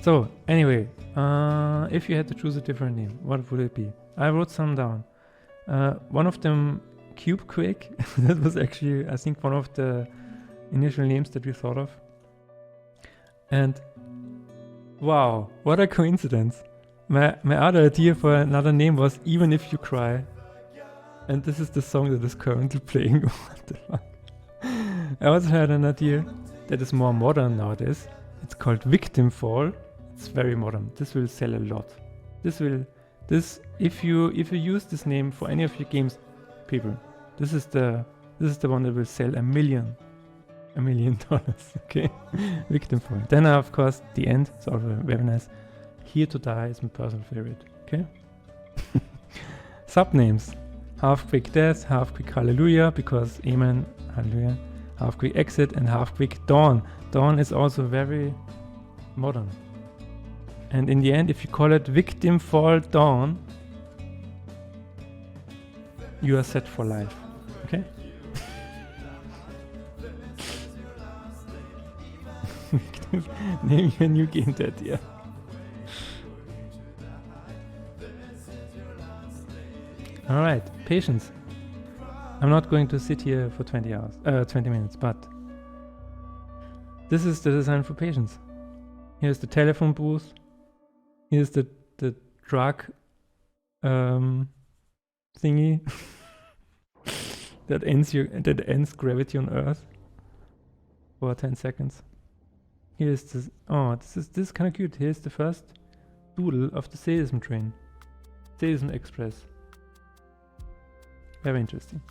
S1: So, anyway, if you had to choose a different name, what would it be? I wrote some down. One of them, CubeQuake. That was actually, I think, one of the initial names that we thought of. And wow, what a coincidence. My other idea for another name was Even If You Cry. And this is the song that is currently playing. What the fuck? I also had an idea that is more modern nowadays. It's called Victim Fall. It's very modern. This will sell a lot. If you use this name for any of your games, people, this is the one that will sell $1 million. $1 million, okay? Victim Fall. Then of course the end is also very nice. Here to Die is my personal favorite, okay? Subnames. Halfquake Death, Halfquake Hallelujah, because Amen, Hallelujah. Halfquake Exit and Halfquake Dawn. Dawn is also very modern. And in the end, if you call it Victim Fall Dawn, you are set for life. Okay? Name your new game that, yeah. Alright, patience. I'm not going to sit here for 20 minutes, but this is the design for patience. Here's the telephone booth. Here's the drug thingy that ends gravity on Earth for 10 seconds. Here's this. Oh, this is kind of cute. Here's the first doodle of the Sadism train, Sadism Express. Very interesting.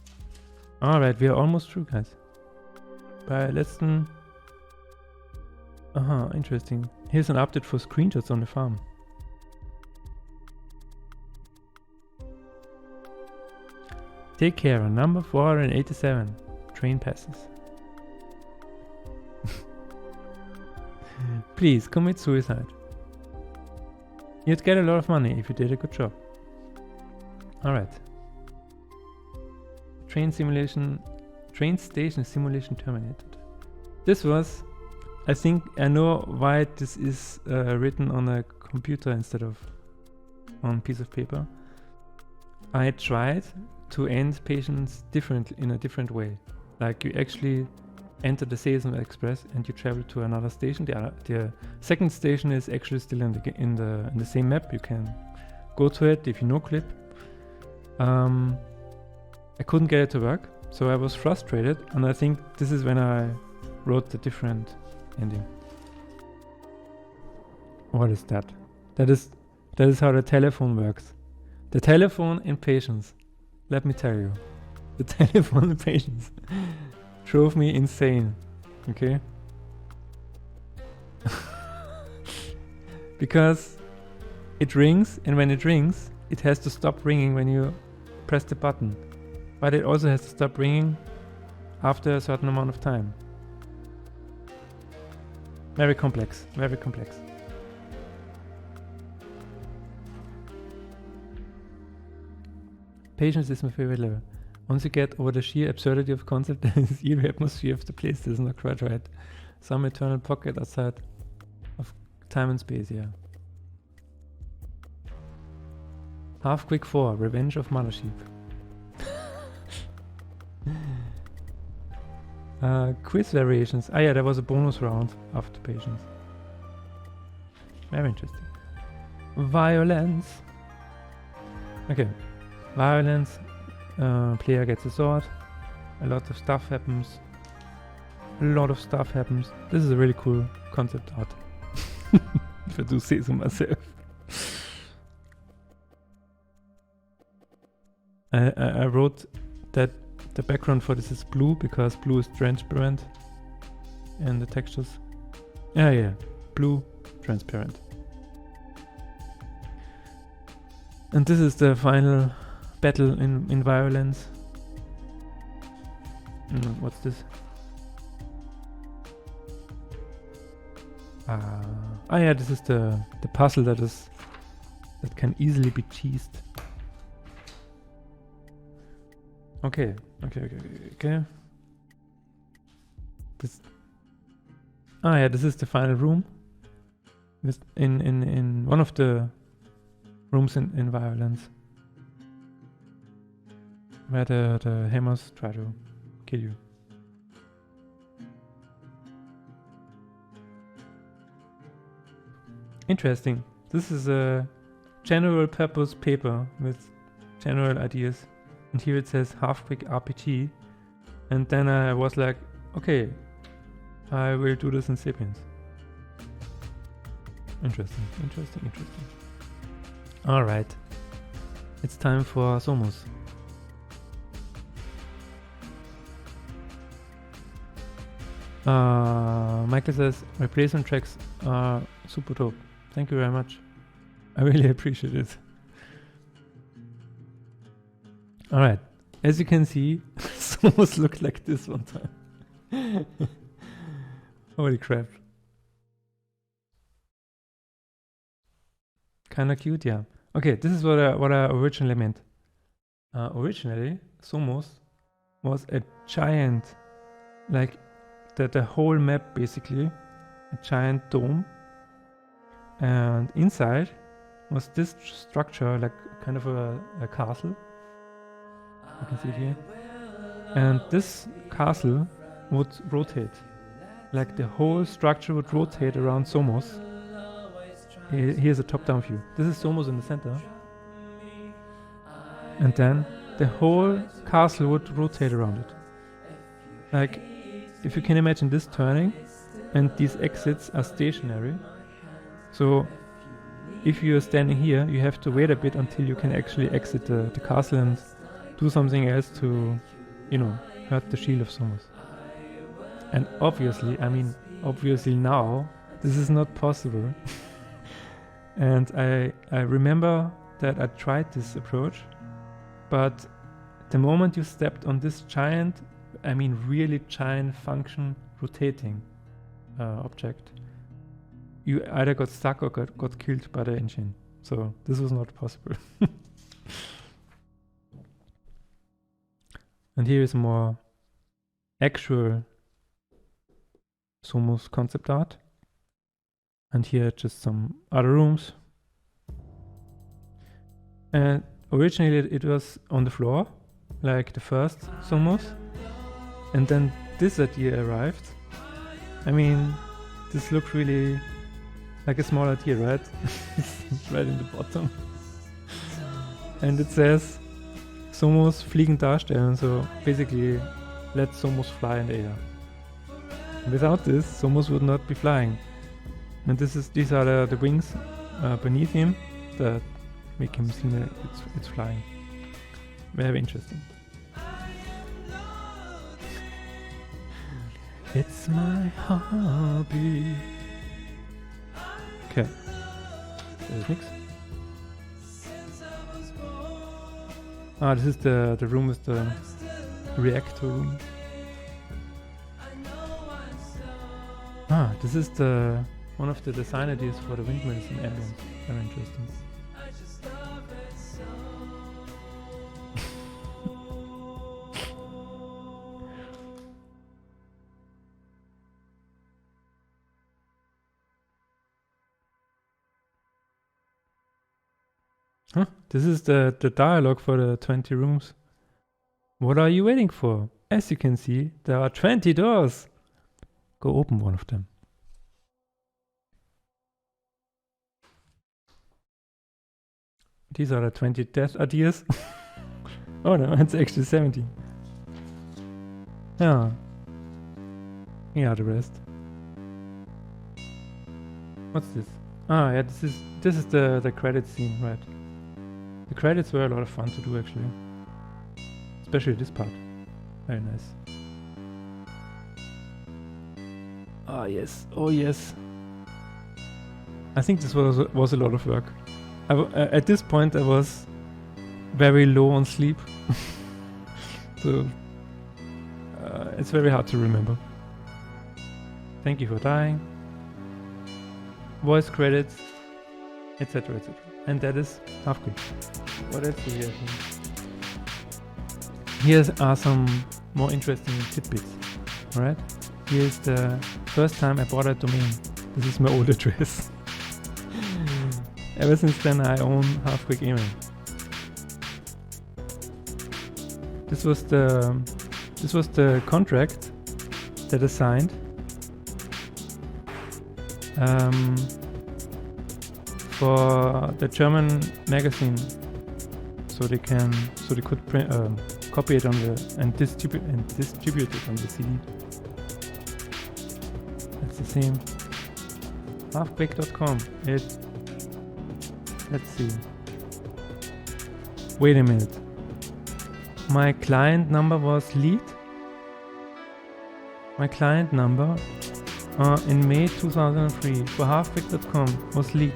S1: Alright, we are almost through, guys. Bei letzten... Aha, interesting. Here's an update for screenshots on the farm. Take care, number 487. Train passes. Please, commit suicide. You'd get a lot of money if you did a good job. Alright. Train station simulation terminated. This was, I think I know why this is written on a computer instead of on a piece of paper. I tried to end patients in a different way. Like you actually enter the Sesame Express and you travel to another station. The second station is actually still in the same map. You can go to it if you no clip. I couldn't get it to work, so I was frustrated, and I think this is when I wrote the different ending. What is that? That is how the telephone works. The telephone in patience. Let me tell you, the telephone in patience drove me insane. Okay. Because it rings, and when it rings, it has to stop ringing when you press the button. But it also has to stop ringing after a certain amount of time. Very complex, very complex. Patience is my favorite level. Once you get over the sheer absurdity of concept and the eerie atmosphere of the place, is not quite right. Some eternal pocket outside of time and space, yeah. Halfquake 4, Revenge of Mother Sheep. Quiz variations. Ah yeah, there was a bonus round after patience. Very interesting. Violence. Okay. Violence. Player gets a sword. A lot of stuff happens. This is a really cool concept art. If I do say so myself. I wrote that the background for this is blue because blue is transparent and the textures. Yeah, blue, transparent. And this is the final battle in violence. What's this? Ah yeah, this is the puzzle that can easily be cheesed. Okay. This. Ah yeah, this is the final room. This in one of the rooms in violence, where the hammers try to kill you. Interesting. This is a general purpose paper with general ideas. And here it says Halfquake RPG. And then I was like, okay, I will do this in Sapiens. Interesting. Alright. It's time for Somos. Michael says, replacement tracks are super dope. Thank you very much. I really appreciate it. Alright, as you can see, Somos looked like this one time. Holy crap. Kinda cute, yeah. Okay, this is what I originally meant. Originally, Somos was a giant, like the whole map basically, a giant dome. And inside was this structure, like kind of a castle. You can see it here. And this castle would rotate. Like the whole structure would rotate around Somos. Here's a top-down view. This is Somos in the center. And then the whole castle would rotate around it. Like, if you can imagine this turning, and these exits are stationary. So, if you are standing here, you have to wait a bit until you can actually exit the castle and do something else to you know, hurt the shield of Somos. And obviously, I mean, obviously now, this is not possible. And I remember that I tried this approach, but the moment you stepped on this giant, I mean really giant function rotating object, you either got stuck or got killed by the engine. So this was not possible. And here is more actual Somos concept art. And here just some other rooms. And originally it was on the floor, like the first Somos. And then this idea arrived. I mean, this looked really like a small idea, right? It's right in the bottom. And it says Somos fliegen darstellen, so basically let Somos fly in the air. Without this, Somos would not be flying. And these are the wings beneath him that make him seem that it's flying. Very interesting. It's my hobby. Okay. There's nix. Ah, this is the room with the reactor room. Ah, this is one of the design ideas for the windmills in Aliens. Very interesting. Huh? This is the dialogue for the 20 rooms. What are you waiting for? As you can see, there are 20 doors. Go open one of them. These are the 20 death ideas. Oh no, it's actually 17. Yeah. Here are the rest. What's this? Ah, yeah, this is the credits scene, right? The credits were a lot of fun to do actually. Especially this part. Very nice. Ah yes, oh yes. I think this was a lot of work. At this point I was very low on sleep. So it's very hard to remember. Thank you for dying. Voice credits, etc, etc. And that is Halfquake. What else do we have here? Here are some more interesting tidbits. Alright? Here's the first time I bought a domain. This is my old address. Ever since then I own Halfquake email. This was the contract that I signed for the German magazine, so they could print, copy it on and distribute it on the CD. That's the same. Halfquake.com. Let's see. Wait a minute. My client number was lead. My client number in May 2003 for Halfquake.com was lead.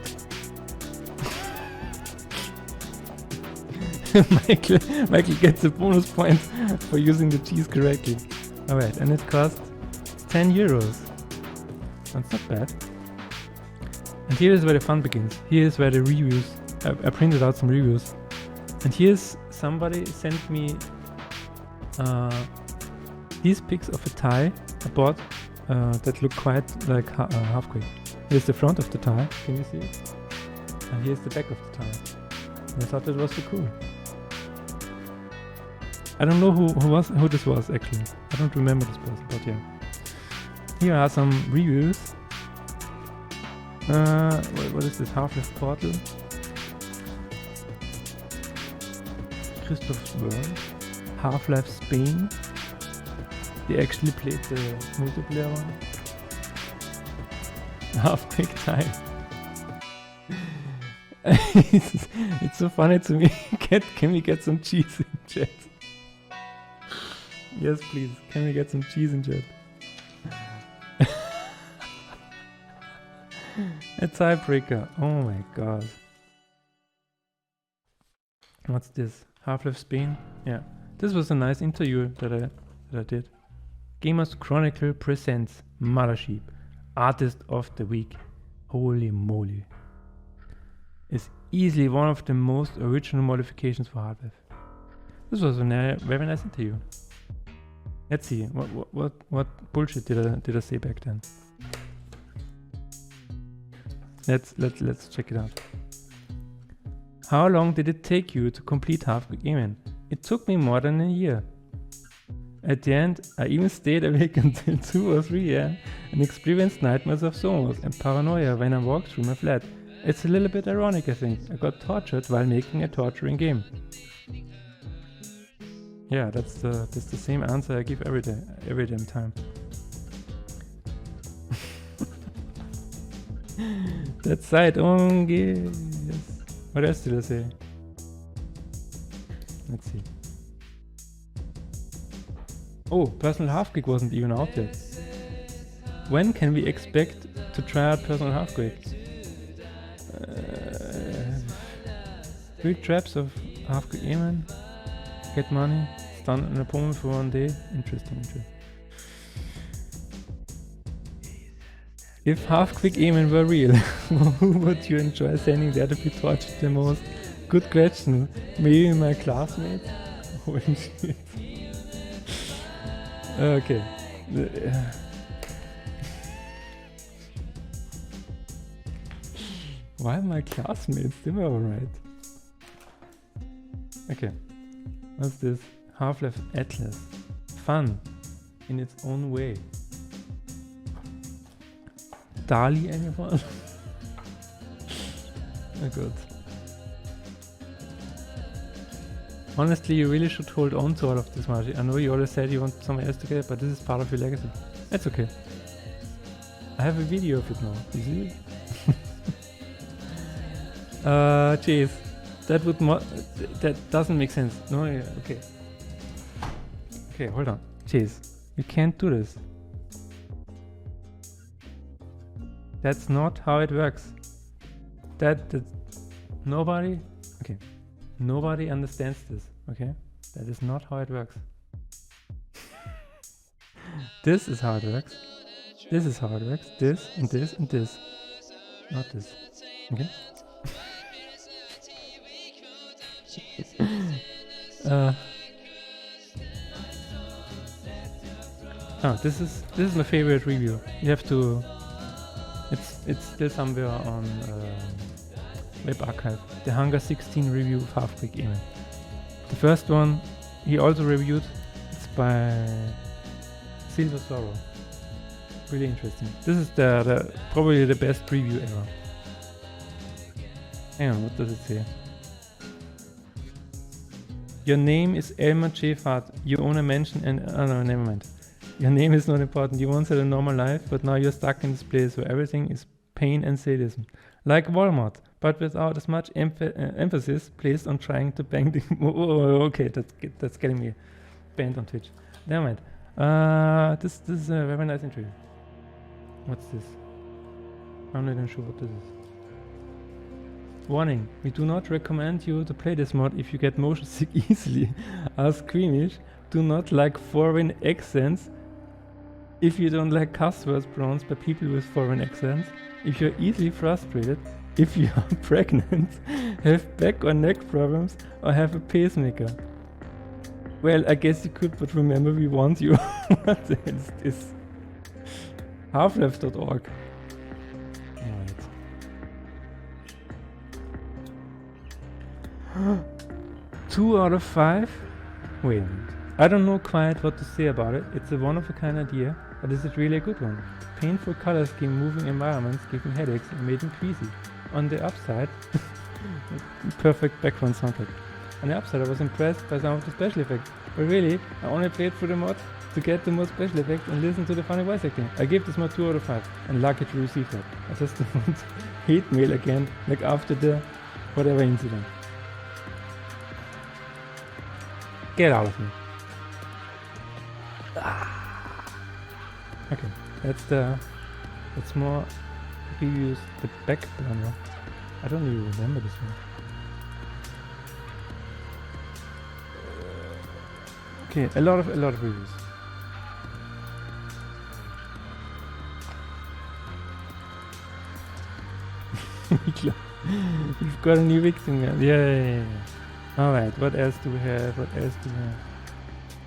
S1: Michael gets a bonus point for using the cheese correctly. Alright, and it cost 10 euros. That's not bad. And here is where the fun begins. Here is where the reviews, I printed out some reviews. And here's somebody sent me these pics of a tie I bought that look quite like Halfquake. Here's the front of the tie, can you see it? And here's the back of the tie. And I thought that was so cool. I don't know who this was actually. I don't remember this person, but yeah. Here are some reviews. What is this? Half-Life Portal. Christoph's World. Half-Life Spain. They actually played the multiplayer one. Halfquake time. It's so funny to me. Can we get some cheese in chat? Yes, please. Can we get some cheese in chat? A tiebreaker. Oh my god. What's this? Half-Life Spain? Yeah. This was a nice interview that I did. Gamers Chronicle presents Mothership, Artist of the Week. Holy moly. Is easily one of the most original modifications for Half-Life. This was a very nice interview. Let's see, what bullshit did I say back then? Let's check it out. How long did it take you to complete Halfquake Amen? It took me more than a year. At the end, I even stayed awake until 2 or 3 AM and experienced nightmares of zombos and paranoia when I walked through my flat. It's a little bit ironic, I think. I got tortured while making a torturing game. Yeah, that's the same answer I give every damn time. That side only. Yes. What else did I say? Let's see. Oh, Personal Halfquake wasn't even out yet. When can we expect to try out Personal Halfquake? Build traps of Halfquake Amen. Get money. Stun an opponent for 1 day. Interesting. If Halfquake Amen were real, who would you enjoy sending there to be tortured the most? Good question. Maybe my classmates? Holy shit. Okay. Why my classmates? They were alright. Okay. What's this? Half-Life Atlas. Fun. In its own way. Dali anyone? Oh god. Honestly, you really should hold on to all of this, Margie. I know you always said you want someone else to get it, but this is part of your legacy. That's okay. I have a video of it now. You see it? Jace. That doesn't make sense. No, yeah, okay. Okay, hold on. Jace, you can't do this. That's not how it works. That nobody. Okay. Nobody understands this, okay? That is not how it works. This is how it works. This is how it works. This and this and this. Not this. Okay? This is my favorite review. You have to. It's still somewhere on Web Archive. The Hunger 16 review of Halfquake Amen. The first one he also reviewed. It's by Silver Sorrow. Really interesting. This is the probably the best review ever. Hang on, what does it say? Your name is Elmer J. Fat. You own a mansion and... Oh no, never mind. Your name is not important. You once had a normal life, but now you're stuck in this place where everything is pain and sadism. Like Walmart, but without as much emphasis placed on trying to bang the... Okay, that's getting me banned on Twitch. Never mind. This is a very nice interview. What's this? I'm not even sure what this is. Warning, we do not recommend you to play this mod if you get motion sick easily, are squeamish, do not like foreign accents, if you don't like cuss words pronounced by people with foreign accents, if you're easily frustrated, if you are pregnant, have back or neck problems, or have a pacemaker. Well, I guess you could, but remember we want you. What the hell is this? Halflife.org. 2 out of 5? Wait a minute. I don't know quite what to say about it. It's a one-of-a-kind idea, but is it really a good one? Painful color scheme, moving environments, giving headaches, and made me queasy. On the upside, perfect background soundtrack. On the upside, I was impressed by some of the special effects. But really, I only played through the mod to get the more special effects and listen to the funny voice acting. I gave this mod 2 out of 5, and lucky to receive that. I just don't hate mail again, like after the whatever incident. Get out of me. Okay, that's more reviews the back burner. I don't really remember this one. Okay, a lot of reviews. We've got a new victim. Yeah. Alright, what else do we have?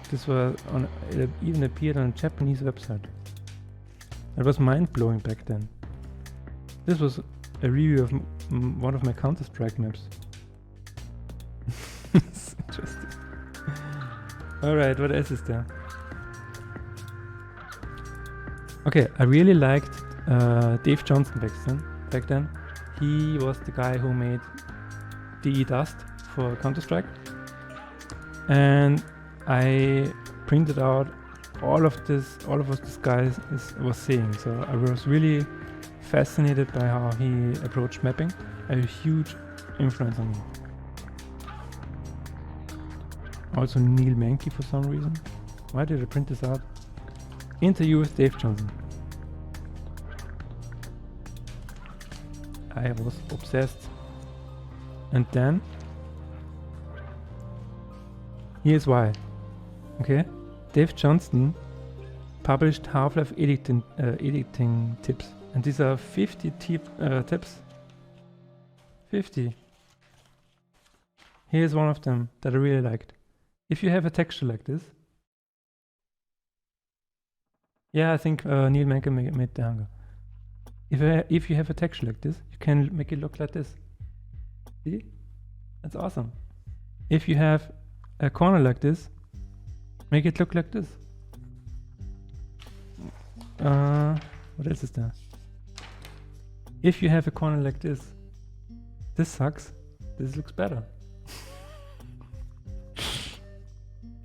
S1: This was on. It even appeared on a Japanese website. It was mind-blowing back then. This was a review of one of my Counter-Strike maps. It's interesting. Alright, what else is there? Okay, I really liked Dave Johnson back then. He was the guy who made DE Dust for Counter-Strike. And I printed out all of what this guy was saying. So I was really fascinated by how he approached mapping. A huge influence on me. Also LILmighty for some reason. Why did I print this out? Interview with Dave Johnson. I was obsessed. And then here's why. Okay, Dave Johnson published Half-Life editing tips, and these are 50 tips. 50. Here's one of them that I really liked. If you have a texture like this, yeah, I think LILmighty made the hunger. If you have a texture like this, you can make it look like this. See? That's awesome. If you have a corner like this, make it look like this. What else is there? If you have a corner like this, this sucks. This looks better.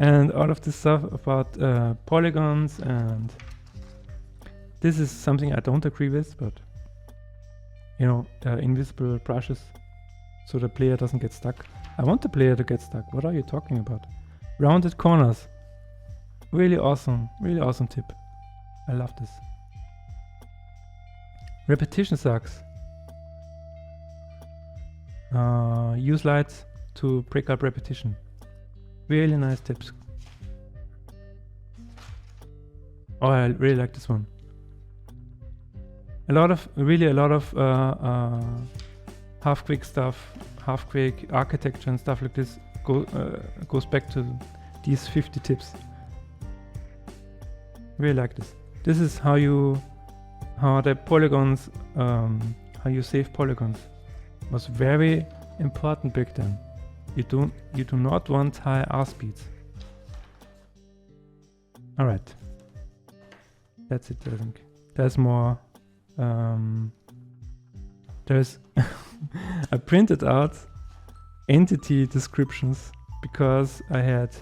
S1: And all of this stuff about polygons, and this is something I don't agree with, but you know, invisible brushes so the player doesn't get stuck. I want the player to get stuck. What are you talking about? Rounded corners. Really awesome tip. I love this. Repetition sucks. Use lights to break up repetition. Really nice tips. Oh, I really like this one. A lot of Halfquake stuff, Halfquake architecture and stuff like this goes back to these 50 tips. Really like this. This is how the polygons, how you save polygons was very important back then. You do not want high R speeds. Alright. That's it, I think. There's more. There's I printed out entity descriptions because I had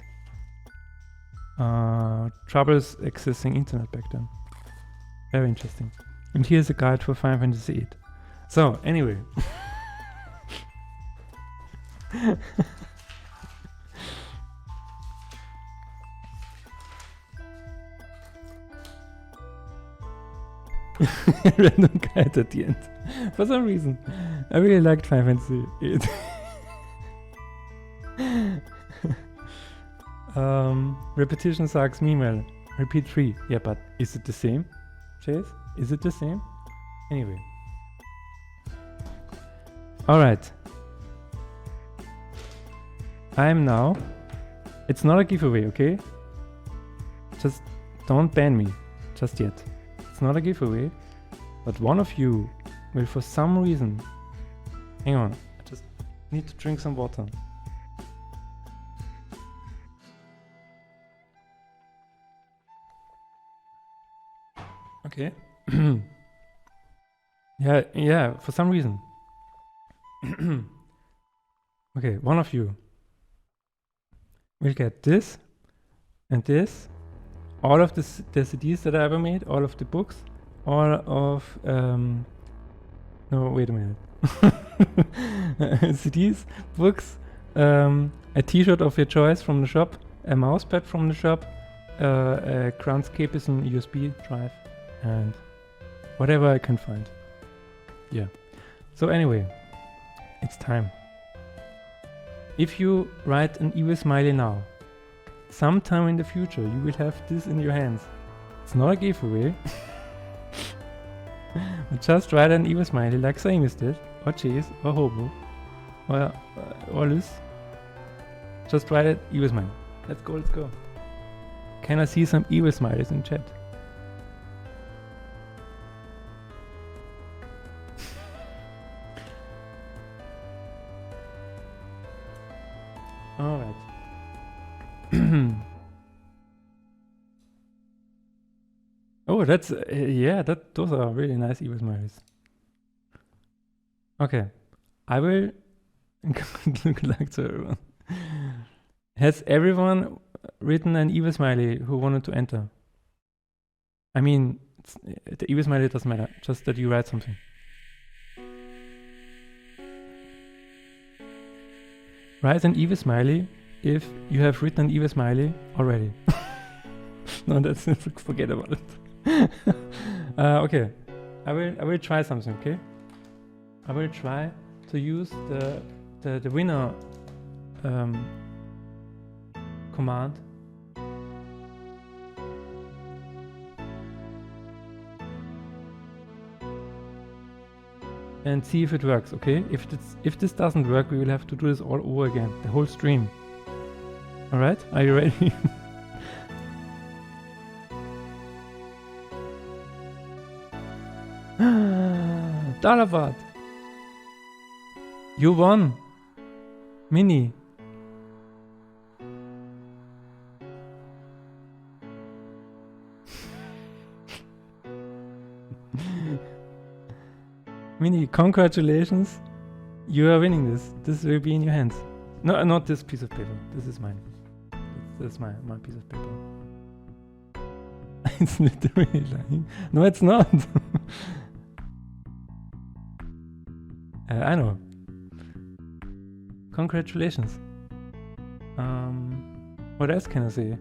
S1: troubles accessing internet back then. Very interesting. And here's a guide for Final Fantasy VIII. So, anyway. Random guide at the end. For some reason, I really liked Final Fantasy VIII. Repetition sucks, meanwhile. Repeat 3. Yeah, but is it the same? Jace? Is it the same? Anyway. Alright. I'm now. It's not a giveaway, okay? Just don't ban me. Just yet. It's not a giveaway. But one of you will, for some reason. Hang on. I just need to drink some water. Okay. yeah, for some reason. Okay, one of you will get this and this, all of the CDs that I ever made, all of the books, all of no, wait a minute. CDs, books, a t-shirt of your choice from the shop, a mousepad from the shop, a Groundscapism USB drive, and whatever I can find. Yeah. So anyway, it's time. If you write an evil smiley now, sometime in the future you will have this in your hands. It's not a giveaway. But just write an evil smiley like Samus did, or Jace, or Hobo, or Liz. Just write it, evil smiley. Let's go, let's go. Can I see some evil smileys in chat? Alright. Oh, that's yeah, those are really nice evil smileys. Okay, I will look like to everyone. Has everyone written an evil smiley who wanted to enter? I mean, the evil smiley doesn't matter, just that you write something. Write an evil smiley if you have written an evil smiley already. No, that's forget about it. Okay, I will try something. Okay, I will try to use the winner command. And see if it works. Okay, if this doesn't work, we will have to do this all over again, the whole stream. All right, are you ready? Dalabad, you won, Mini. Mini, congratulations! You are winning this. This will be in your hands. No, not this piece of paper. This is mine. This is my piece of paper. It's literally lying. No, it's not. I know. Congratulations. What else can I say?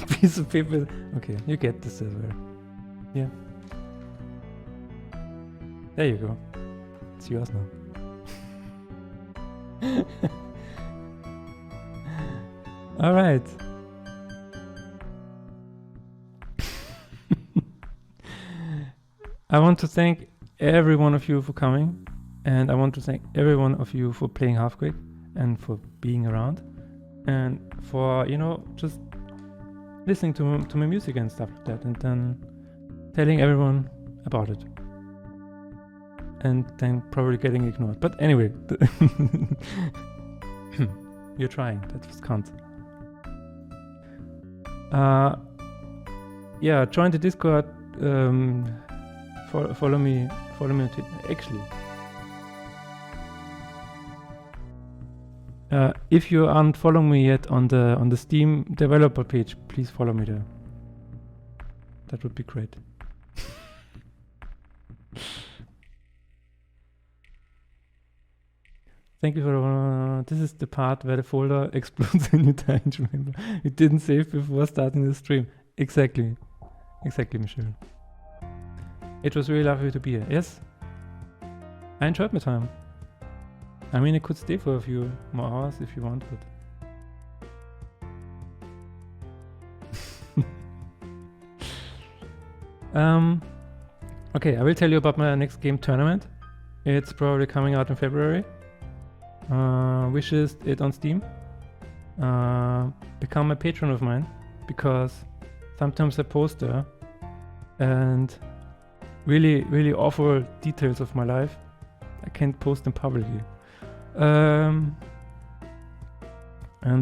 S1: Piece of paper. Okay, you get this as well. Yeah. There you go. It's yours now. All right. I want to thank every one of you for coming, and I want to thank every one of you for playing Halfquake and for being around, and for, you know, just listening to my music and stuff like that, and then telling everyone about it, and then probably getting ignored. But anyway, you're trying. That just counts. Yeah, join the Discord. Follow me on Twitter. Actually, if you aren't following me yet on the Steam developer page, please follow me there. That would be great. Thank you for this is the part where the folder explodes and you die. Remember, it didn't save before starting the stream. Exactly, Michelle. It was really lovely to be here. Yes, I enjoyed my time. I mean, I could stay for a few more hours if you want, but okay, I will tell you about my next game tournament. It's probably coming out in February. Wishes it on Steam. Become a patron of mine, because sometimes I post there and really awful details of my life. I can't post them publicly. And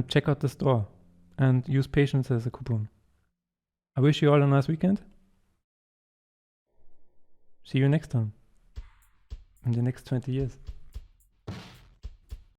S1: check out the store and use patience as a coupon. I wish you all a nice weekend. See you next time. In the next 20 years.